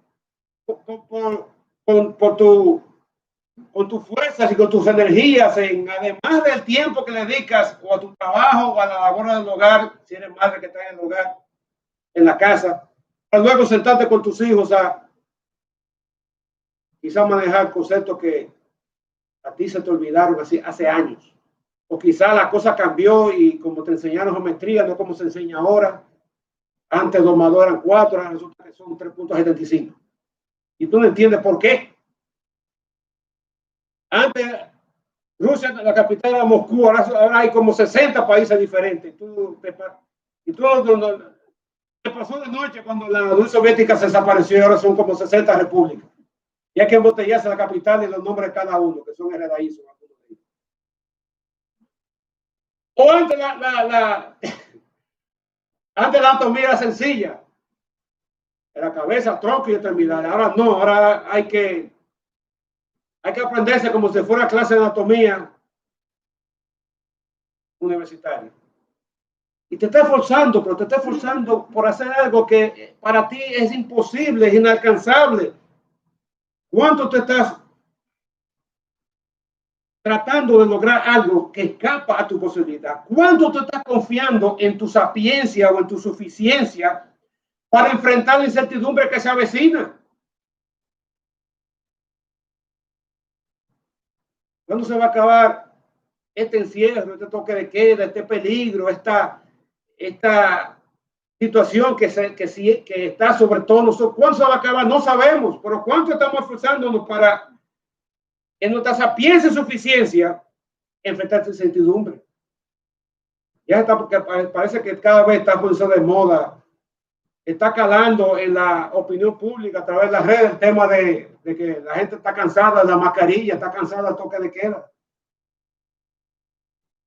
por tus fuerzas y con tus energías, además del tiempo que le dedicas o a tu trabajo o a la labor del hogar, si eres madre que está en el hogar, en la casa, para luego sentarte con tus hijos a quizás manejar conceptos que a ti se te olvidaron hace años. O quizás la cosa cambió y como te enseñaron geometría, no como se enseña ahora. Antes 2 más 2 eran 4, ahora resulta que son 3.75. Y tú no entiendes por qué. Antes Rusia, la capital era Moscú, ahora hay como 60 países diferentes. Y tú te pasó de noche cuando la Unión Soviética se desapareció y ahora son como 60 repúblicas. Y hay que embotellarse la capital y los nombres de cada uno, que son heredadizos. O antes antes la anatomía era sencilla. Era cabeza, tronco y extremidades. Ahora no, ahora hay que aprenderse como si fuera clase de anatomía universitaria. Y te está esforzando, pero te está esforzando por hacer algo que para ti es imposible, es inalcanzable. ¿Cuánto te estás tratando de lograr algo que escapa a tu posibilidad? ¿Cuánto te estás confiando en tu sapiencia o en tu suficiencia para enfrentar la incertidumbre que se avecina? ¿Cuándo se va a acabar este encierro, este toque de queda, este peligro, esta situación que está sobre todo nosotros? ¿Cuándo se va a acabar? No sabemos, pero ¿cuánto estamos esforzándonos para en nuestra sapiencia y suficiencia enfrentar esta incertidumbre? Ya está, porque parece que cada vez está poniéndose de moda, está calando en la opinión pública a través de las redes el tema de que la gente está cansada de la mascarilla, está cansada del toque de queda.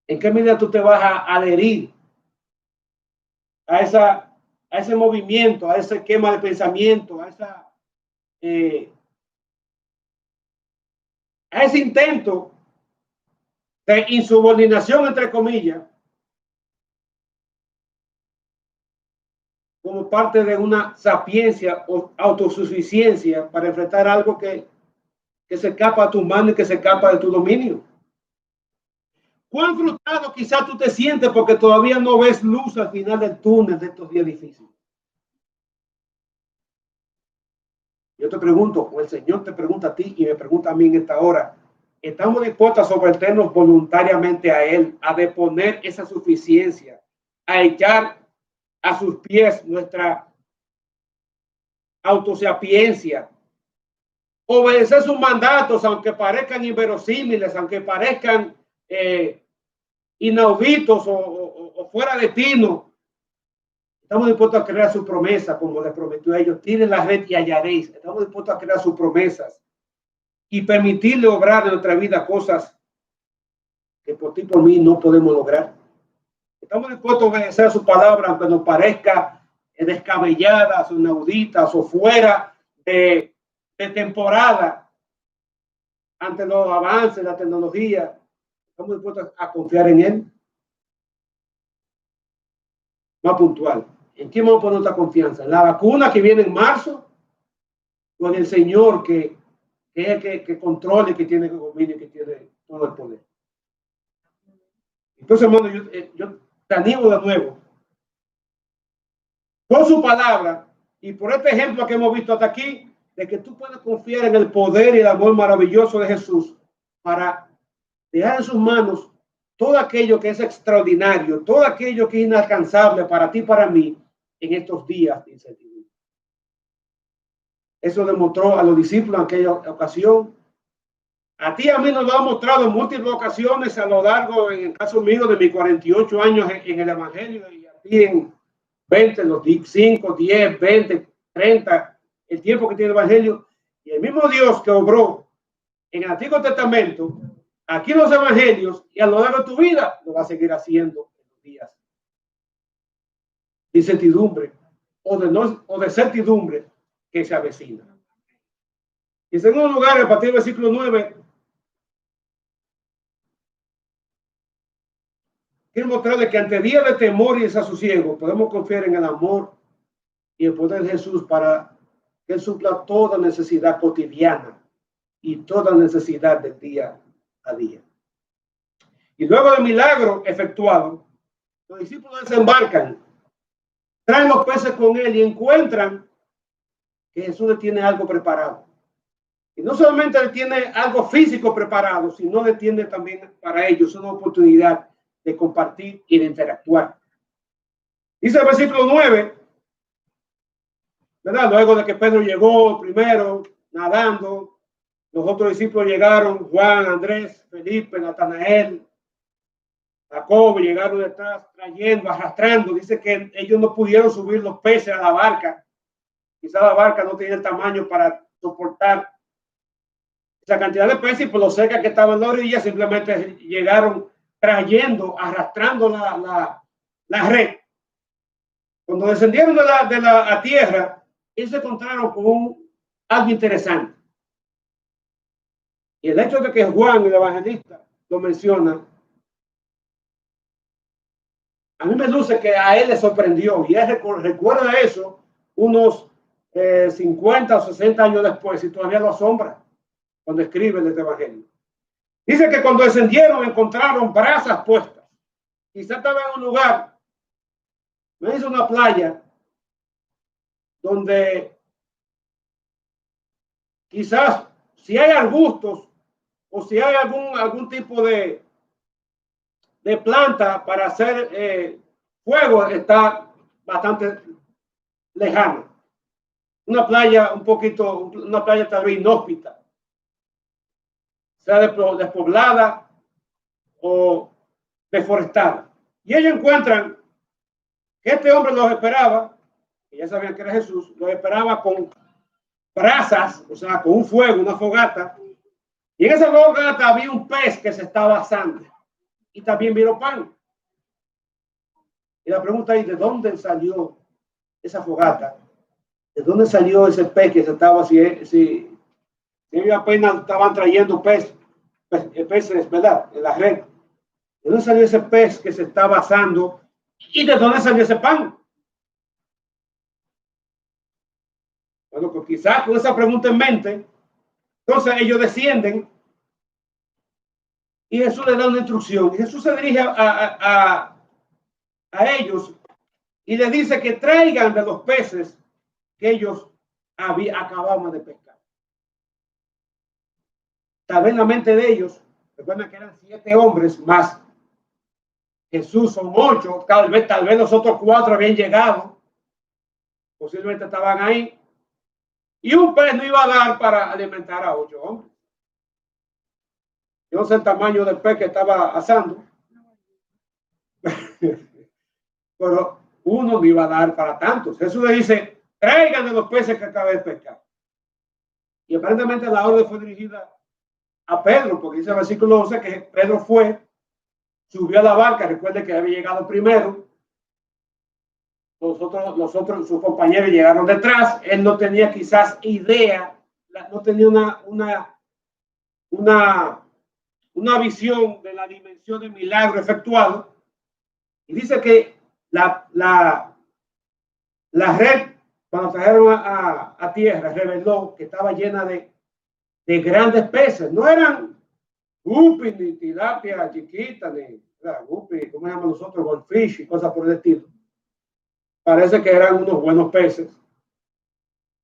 ¿En qué medida tú te vas a adherir a ese movimiento, a ese esquema de pensamiento, a ese intento de insubordinación, entre comillas, como parte de una sapiencia o autosuficiencia para enfrentar algo que se escapa a tu mano y que se escapa de tu dominio? ¿Cuán frustrado quizás tú te sientes porque todavía no ves luz al final del túnel de estos días difíciles? Yo te pregunto, o el Señor te pregunta a ti y me pregunta a mí en esta hora, ¿estamos dispuestos a someternos voluntariamente a Él, a deponer esa suficiencia, a echar a sus pies nuestra autosapiencia, obedecer sus mandatos, aunque parezcan inverosímiles, aunque parezcan inauditos o fuera de tino? Estamos dispuestos a crear su promesa, como les prometió a ellos: tiren la red y hallaréis. Estamos dispuestos a crear sus promesas y permitirle obrar en nuestra vida cosas que por ti y por mí no podemos lograr. Estamos dispuestos a obedecer a su palabra, aunque nos parezca descabelladas o inauditas o fuera de temporada ante los avances de la tecnología. Estamos dispuestos a confiar en Él. Más puntual, ¿en quién vamos a poner nuestra confianza? ¿En la vacuna que viene en marzo o en el Señor que es el que controla y que tiene el dominio y que tiene todo el poder? Entonces, hermano, yo te animo de nuevo por su palabra y por este ejemplo que hemos visto hasta aquí, de que tú puedes confiar en el poder y el amor maravilloso de Jesús para dejar en sus manos todo aquello que es extraordinario, todo aquello que es inalcanzable para ti y para mí en estos días de incertidumbre. Eso demostró a los discípulos en aquella ocasión. A ti y a mí nos lo ha mostrado en múltiples ocasiones a lo largo, en el caso mío, de mis 48 años en el Evangelio, y a ti en 20, los 5, 10, 20, 30, el tiempo que tiene el Evangelio. Y el mismo Dios que obró en el Antiguo Testamento, aquí en los Evangelios y a lo largo de tu vida, lo va a seguir haciendo en los días incertidumbre o de certidumbre que se avecina. Y en segundo lugar, a partir del versículo 9, quiero mostrarle que ante día de temor y desasosiego podemos confiar en el amor y el poder de Jesús para que Él supla toda necesidad cotidiana y toda necesidad del día a día. Y luego del milagro efectuado, los discípulos desembarcan, traen los peces con él y encuentran que Jesús le tiene algo preparado. Y no solamente le tiene algo físico preparado, sino le tiene también para ellos una oportunidad de compartir y de interactuar. Dice el versículo 9, ¿verdad? Luego de que Pedro llegó primero nadando, los otros discípulos llegaron, Juan, Andrés, Felipe, Natanael, Jacobo, llegaron detrás trayendo, arrastrando. Dice que ellos no pudieron subir los peces a la barca. Quizá la barca no tenía el tamaño para soportar esa cantidad de peces y por lo seca que estaba en la orilla, simplemente llegaron trayendo, arrastrando la red. Cuando descendieron de la tierra, ellos se encontraron con algo interesante. Y el hecho de que Juan, el evangelista, lo menciona, a mí me luce que a él le sorprendió y él recuerda eso unos 50 o 60 años después y todavía lo asombra cuando escribe este evangelio. Dice que cuando descendieron encontraron brasas puestas. Quizá estaba en un lugar, me hizo una playa donde quizás si hay arbustos o si hay algún tipo de planta para hacer fuego, está bastante lejano. Una playa una playa tal vez inhóspita, sea despoblada o deforestada. Y ellos encuentran que este hombre los esperaba, que ya sabían que era Jesús, los esperaba con brasas, o sea, con un fuego, una fogata. Y en esa fogata había un pez que se estaba asando. Y también vieron pan. Y la pregunta es, ¿de dónde salió esa fogata? ¿De dónde salió ese pez que se estaba si ellos apenas estaban trayendo peces, ¿verdad? En la red. ¿De dónde salió ese pez que se estaba asando? ¿Y de dónde salió ese pan? Bueno, pues quizás con esa pregunta en mente, entonces ellos descienden y Jesús les da una instrucción. Y Jesús se dirige a ellos y les dice que traigan de los peces que ellos acababan de pescar. Tal vez en la mente de ellos, recuerden que eran 7 hombres más Jesús, son 8, tal vez los otros 4 habían llegado, posiblemente estaban ahí, y un pez no iba a dar para alimentar a 8 hombres. Yo no sé el tamaño del pez que estaba asando, pero uno no iba a dar para tantos. Jesús le dice, traigan de los peces que acabé de pescar. Y aparentemente la orden fue dirigida a Pedro, porque dice el versículo 11 que Pedro subió a la barca, recuerde que había llegado primero, los otros, sus compañeros llegaron detrás, él no tenía quizás idea, no tenía una visión de la dimensión del milagro efectuado, y dice que la red, cuando trajeron a tierra, reveló que estaba llena de grandes peces, no eran guppies ni tilapia chiquita, ni guppies, ¿cómo llamamos nosotros? Goldfish y cosas por el estilo. Parece que eran unos buenos peces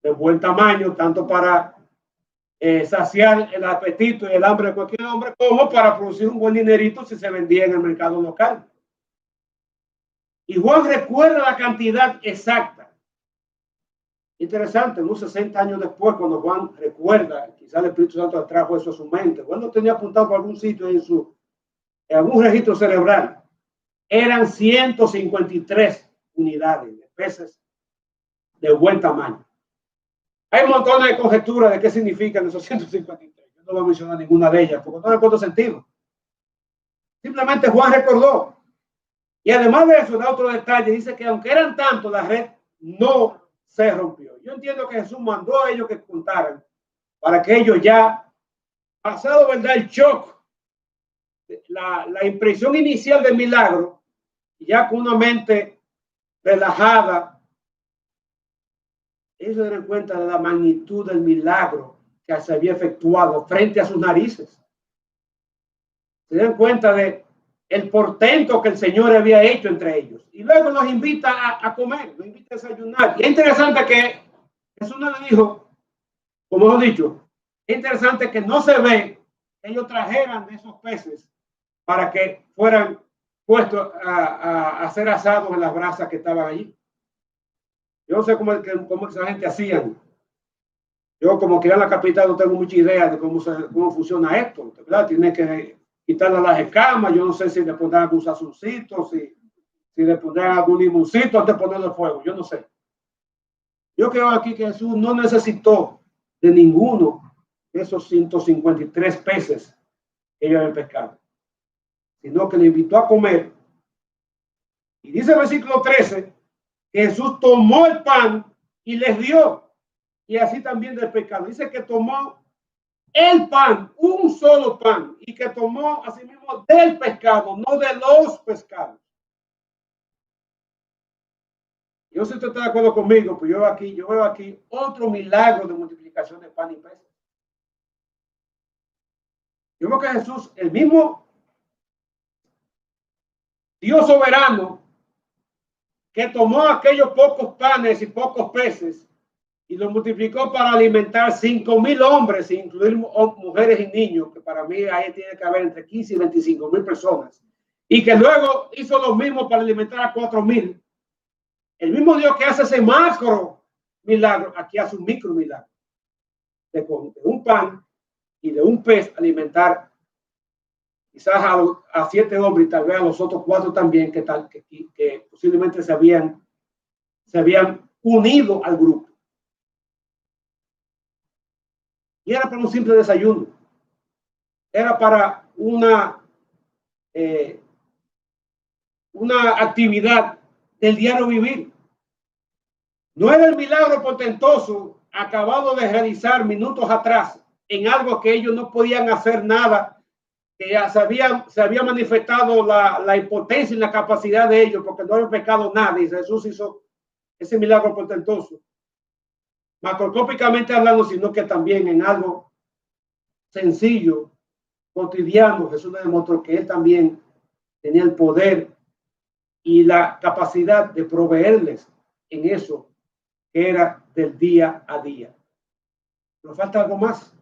de buen tamaño, tanto para saciar el apetito y el hambre de cualquier hombre, como para producir un buen dinerito si se vendía en el mercado local. Y Juan recuerda la cantidad exacta. Interesante, unos 60 años después, cuando Juan recuerda, quizás el Espíritu Santo trajo eso a su mente. Juan lo tenía apuntado por algún sitio en algún registro cerebral. Eran 153 unidades de peces de buen tamaño. Hay un montón de conjeturas de qué significan esos 153. Yo no voy a mencionar ninguna de ellas, porque no le encuentro sentido. Simplemente Juan recordó. Y además de eso, da otro detalle, dice que aunque eran tantos, la red no se rompió. Yo entiendo que Jesús mandó a ellos que contaran para que ellos ya, pasado, ¿verdad?, el shock, la impresión inicial del milagro, ya con una mente relajada, ellos se dieron cuenta de la magnitud del milagro que se había efectuado frente a sus narices. Se dan cuenta de el portento que el Señor había hecho entre ellos. Y luego los invita a comer, los invita a desayunar. Y es interesante que Jesús no le dijo, como hemos dicho, es interesante que no se ve que ellos trajeran de esos peces para que fueran puestos a ser asados en las brasas que estaban allí. Yo no sé cómo esa gente hacían. Yo, como que en la capital, no tengo mucha idea de cómo funciona esto, ¿verdad? Tiene que quitarle las escamas. Yo no sé si le pondrán algún sazoncito, si le pondrán algún limoncito antes de ponerle fuego. Yo no sé. Yo creo aquí que Jesús no necesitó de ninguno de esos 153 peces que ellos habían pescado, sino que le invitó a comer. Y dice el versículo 13 que Jesús tomó el pan y les dio, y así también del pescado. Dice que tomó el pan, un solo pan, y que tomó así mismo del pescado, no de los pescados. Yo sé si usted está de acuerdo conmigo, pues yo veo aquí otro milagro de multiplicación de pan y peces. Yo veo que Jesús, el mismo Dios soberano, que tomó aquellos pocos panes y pocos peces y los multiplicó para alimentar 5,000 hombres, sin incluir mujeres y niños, que para mí ahí tiene que haber entre 15 y 25,000 personas, y que luego hizo lo mismo para alimentar a 4,000. El mismo Dios que hace ese macro milagro, aquí hace un micro milagro de un pan y de un pez alimentar quizás a 7 hombres y tal vez a los otros 4 también que posiblemente se habían unido al grupo. Y era para un simple desayuno. Era para una actividad del diario vivir. No era el milagro portentoso acabado de realizar minutos atrás en algo que ellos no podían hacer nada, que ya se había manifestado la impotencia y la capacidad de ellos porque no había pecado nada, y Jesús hizo ese milagro portentoso, macroscópicamente hablando, sino que también en algo sencillo, cotidiano. Jesús le demostró que él también tenía el poder y la capacidad de proveerles en eso que era del día a día. Pero falta algo más.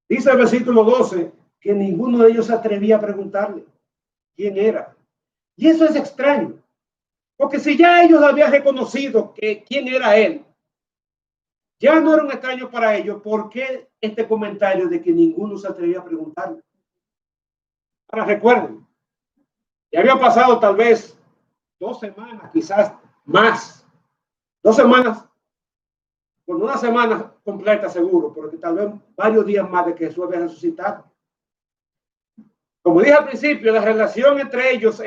Dice el versículo 12 que ninguno de ellos se atrevía a preguntarle quién era. Y eso es extraño, porque si ya ellos habían reconocido quién era él, ya no era un extraño para ellos. ¿Por qué este comentario de que ninguno se atrevía a preguntarle? Ahora recuerden, ya había pasado tal vez 2 semanas, quizás más, 2 semanas, con una semana completa seguro, porque tal vez varios días más de que Jesús había resucitado. Como dije al principio, la relación entre ellos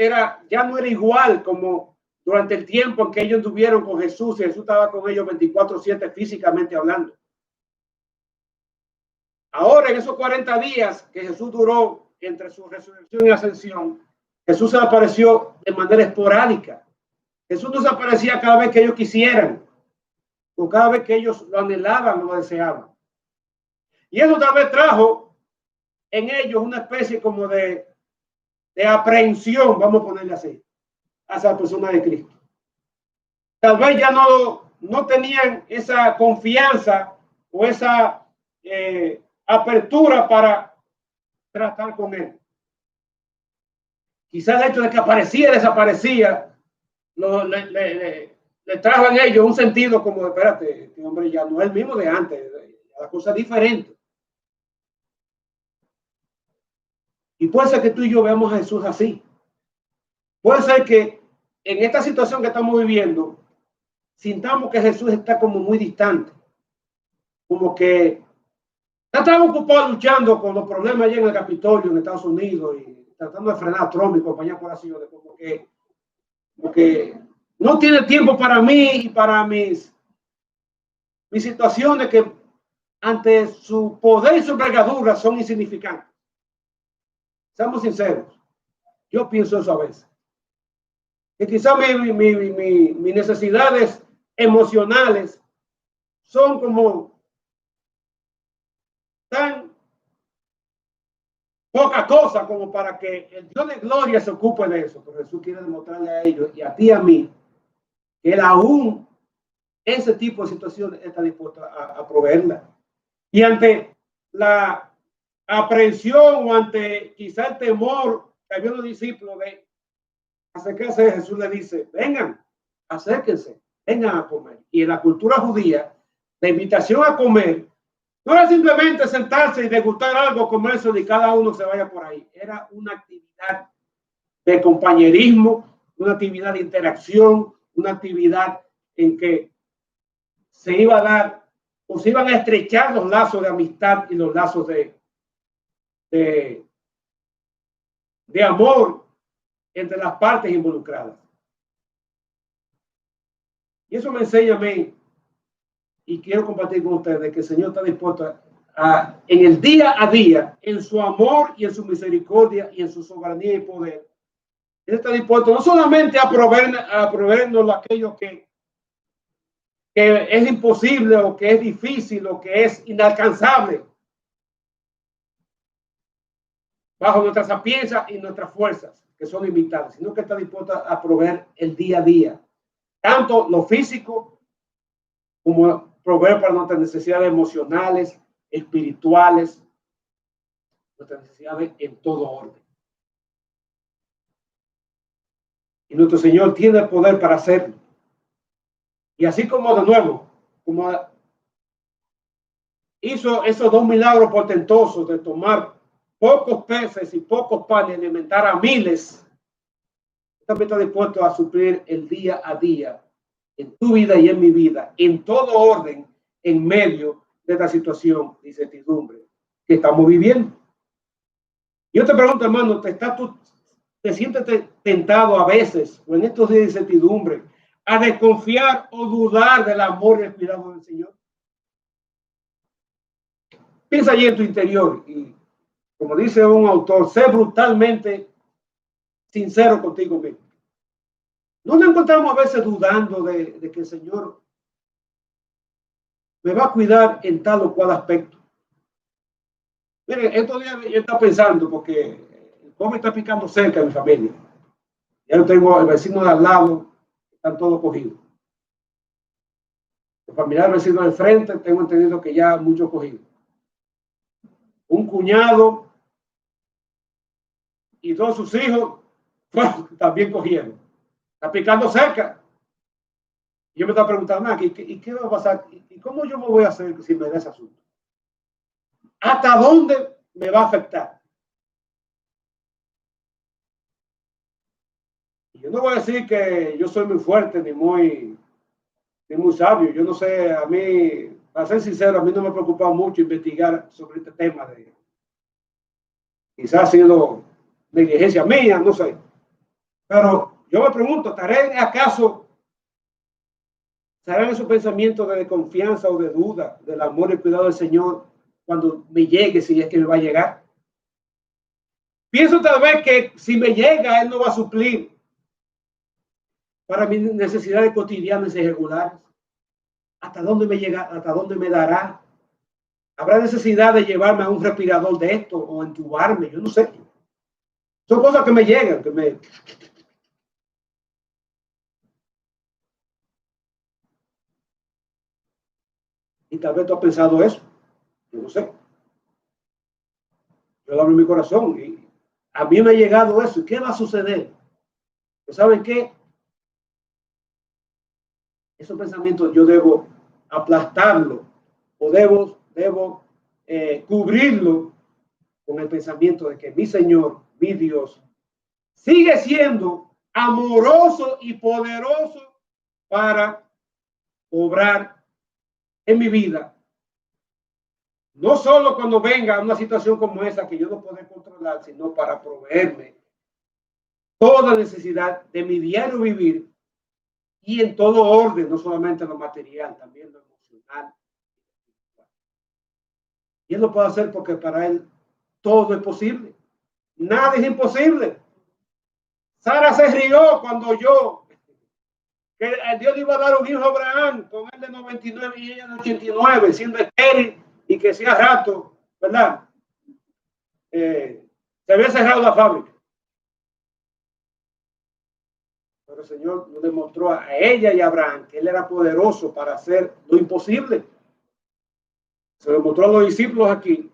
ya no era igual como durante el tiempo en que ellos estuvieron con Jesús, y Jesús estaba con ellos 24/7 físicamente hablando. Ahora, en esos 40 días que Jesús duró entre su resurrección y ascensión, Jesús se apareció de manera esporádica. Jesús no se aparecía cada vez que ellos quisieran, o cada vez que ellos lo anhelaban o lo deseaban. Y eso tal vez trajo en ellos una especie como de aprehensión, vamos a ponerle así, hacia la persona de Cristo. Tal vez ya no tenían esa confianza o esa apertura para tratar con él. Quizás el hecho de que aparecía y desaparecía le trajo en ellos un sentido como de, espérate, este hombre ya no es el mismo de antes, la cosa es diferente. Y puede ser que tú y yo veamos a Jesús así. Puede ser que en esta situación que estamos viviendo sintamos que Jesús está como muy distante, como que está ocupado luchando con los problemas allá en el Capitolio en Estados Unidos y tratando de frenar a Trump y compañía por así, como que porque no tiene tiempo para mí y para mis situaciones que ante su poder y su envergadura son insignificantes. Seamos sinceros, yo pienso eso a veces. Que quizás mis necesidades emocionales son como tan poca cosa como para que el Dios de gloria se ocupe de eso. Pero Jesús quiere demostrarle a ellos y a ti y a mí que él aún ese tipo de situaciones está dispuesto a proveerla. Y ante la aprehensión o ante quizá el temor que había los discípulos de acercarse, Jesús le dice, vengan, acérquense, vengan a comer. Y en la cultura judía, la invitación a comer no era simplemente sentarse y degustar algo, comerse y cada uno se vaya por ahí. Era una actividad de compañerismo, una actividad de interacción, una actividad en que se iba a dar o se iban a estrechar los lazos de amistad y los lazos de amor entre las partes involucradas. Y eso me enseña a mí, y quiero compartir con ustedes, que el Señor está dispuesto en el día a día, en su amor y en su misericordia y en su soberanía y poder. Él está dispuesto no solamente a proveernos aquello que es imposible o que es difícil o que es inalcanzable bajo nuestras sapiensas y nuestras fuerzas, que son limitadas, sino que está dispuesto a proveer el día a día, tanto lo físico como proveer para nuestras necesidades emocionales, espirituales, nuestras necesidades en todo orden. Y nuestro Señor tiene el poder para hacerlo. Y así como de nuevo, como hizo esos dos milagros portentosos de tomar pocos peces y pocos panes y alimentar a miles, también está dispuesto a suplir el día a día en tu vida y en mi vida, en todo orden, en medio de esta situación de incertidumbre que estamos viviendo. Yo te pregunto, hermano, ¿te sientes tentado a veces o en estos días de incertidumbre a desconfiar o dudar del amor y el cuidado del Señor? Piensa allí en tu interior y, como dice un autor, sé brutalmente sincero contigo mismo. ¿No nos encontramos a veces dudando de que el Señor me va a cuidar en tal o cual aspecto? Miren, estos días yo estaba pensando, porque el COVID está picando cerca de mi familia. Ya yo tengo el vecino de al lado, están todos cogidos. El familiar vecino del frente, tengo entendido que ya muchos cogidos. Un cuñado y dos de sus hijos, bueno, también cogieron. Está picando cerca. Yo me estaba preguntando, ¿y qué va a pasar? ¿Y cómo yo me voy a hacer si me da ese asunto? ¿Hasta dónde me va a afectar? Y yo no voy a decir que yo soy muy fuerte ni muy sabio. Yo no sé, a mí, para ser sincero, a mí no me ha preocupado mucho investigar sobre este tema de quizás ha sido negligencia mía, no sé. Pero yo me pregunto, ¿estarán esos pensamientos de desconfianza o de duda del amor y cuidado del Señor cuando me llegue, si es que me va a llegar? Pienso tal vez que si me llega, Él no va a suplir para mis necesidades cotidianas y regulares. ¿Hasta dónde me llega? ¿Hasta dónde me dará? ¿Habrá necesidad de llevarme a un respirador de esto o entubarme? Yo no sé. Son cosas que me llegan, Y tal vez tú has pensado eso. Yo no sé. Yo lo abro en mi corazón y a mí me ha llegado eso. ¿Y qué va a suceder? ¿Pues saben qué? Esos pensamientos yo debo aplastarlo o debo cubrirlo con el pensamiento de que mi Señor, mi Dios, sigue siendo amoroso y poderoso para obrar en mi vida. No solo cuando venga una situación como esa que yo no puedo controlar, sino para proveerme toda necesidad de mi diario vivir y en todo orden, no solamente lo material, también lo emocional. Y Él lo puede hacer porque para Él todo es posible. Nada es imposible. Sara se rió cuando oyó que Dios le iba a dar un hijo a Abraham con él de 99 y ella de 89, siendo estéril y que hacía rato, ¿verdad? Se había cerrado la fábrica. Pero el Señor nos demostró a ella y a Abraham que Él era poderoso para hacer lo imposible. Se lo demostró a los discípulos aquí,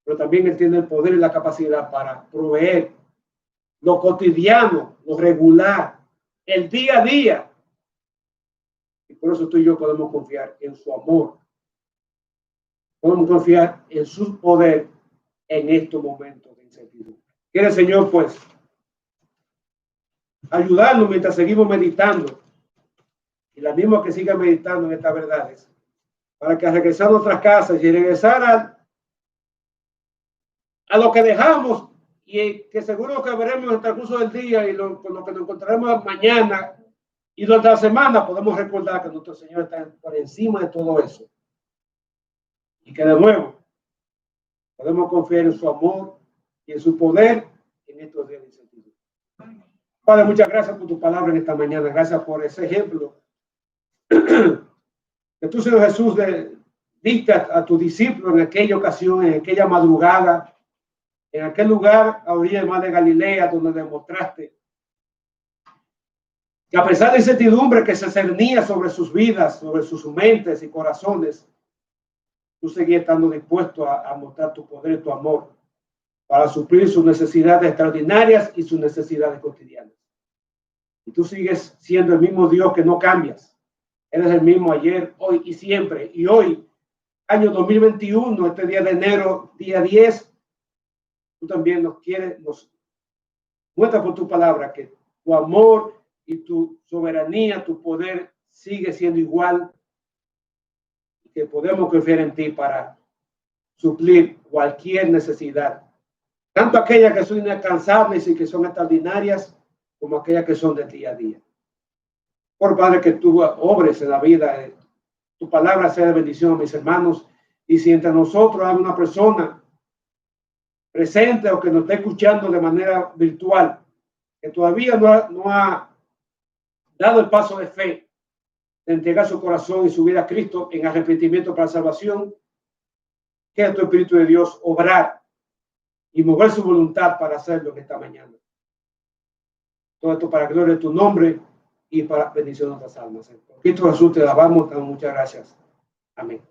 pero también Él tiene el poder y la capacidad para proveer lo cotidiano, lo regular, el día a día. Y por eso tú y yo podemos confiar en su amor. Podemos confiar en su poder en estos momentos de incertidumbre. Quiere el Señor, pues, ayudarnos mientras seguimos meditando y la misma que siga meditando en estas verdades, para que al regresar a nuestras casas y regresar a lo que dejamos y que seguro que veremos en el transcurso del día y con lo que nos encontraremos mañana y durante la semana, podemos recordar que nuestro Señor está por encima de todo eso y que de nuevo podemos confiar en su amor y en su poder en estos días de incertidumbre. Padre, muchas gracias por tu palabra en esta mañana. Gracias por ese ejemplo que tú, Señor Jesús, diste a tu discípulo en aquella ocasión, en aquella madrugada, en aquel lugar a orilla del mar de Galilea, donde demostraste que a pesar de la incertidumbre que se cernía sobre sus vidas, sobre sus mentes y corazones, tú seguías estando dispuesto a mostrar tu poder y tu amor para suplir sus necesidades extraordinarias y sus necesidades cotidianas. Y tú sigues siendo el mismo Dios que no cambias. Eres el mismo ayer, hoy y siempre. Y hoy, año 2021, este día de enero, día 10, tú también nos muestra por tu palabra que tu amor y tu soberanía, tu poder sigue siendo igual, y que podemos confiar en ti para suplir cualquier necesidad, tanto aquellas que son inalcanzables y que son extraordinarias, como aquellas que son de día a día. Por Padre, que tú obres en la vida, tu palabra sea de bendición a mis hermanos, y si entre nosotros hay una persona presente o que nos está escuchando de manera virtual, que todavía no ha dado el paso de fe, de entregar su corazón y su vida a Cristo en arrepentimiento para salvación, que tu Espíritu de Dios obrar y mover su voluntad para hacerlo en esta mañana. Todo esto para gloria de tu nombre y para bendición de nuestras almas. Cristo Jesús, te alabamos, te damos muchas gracias. Amén.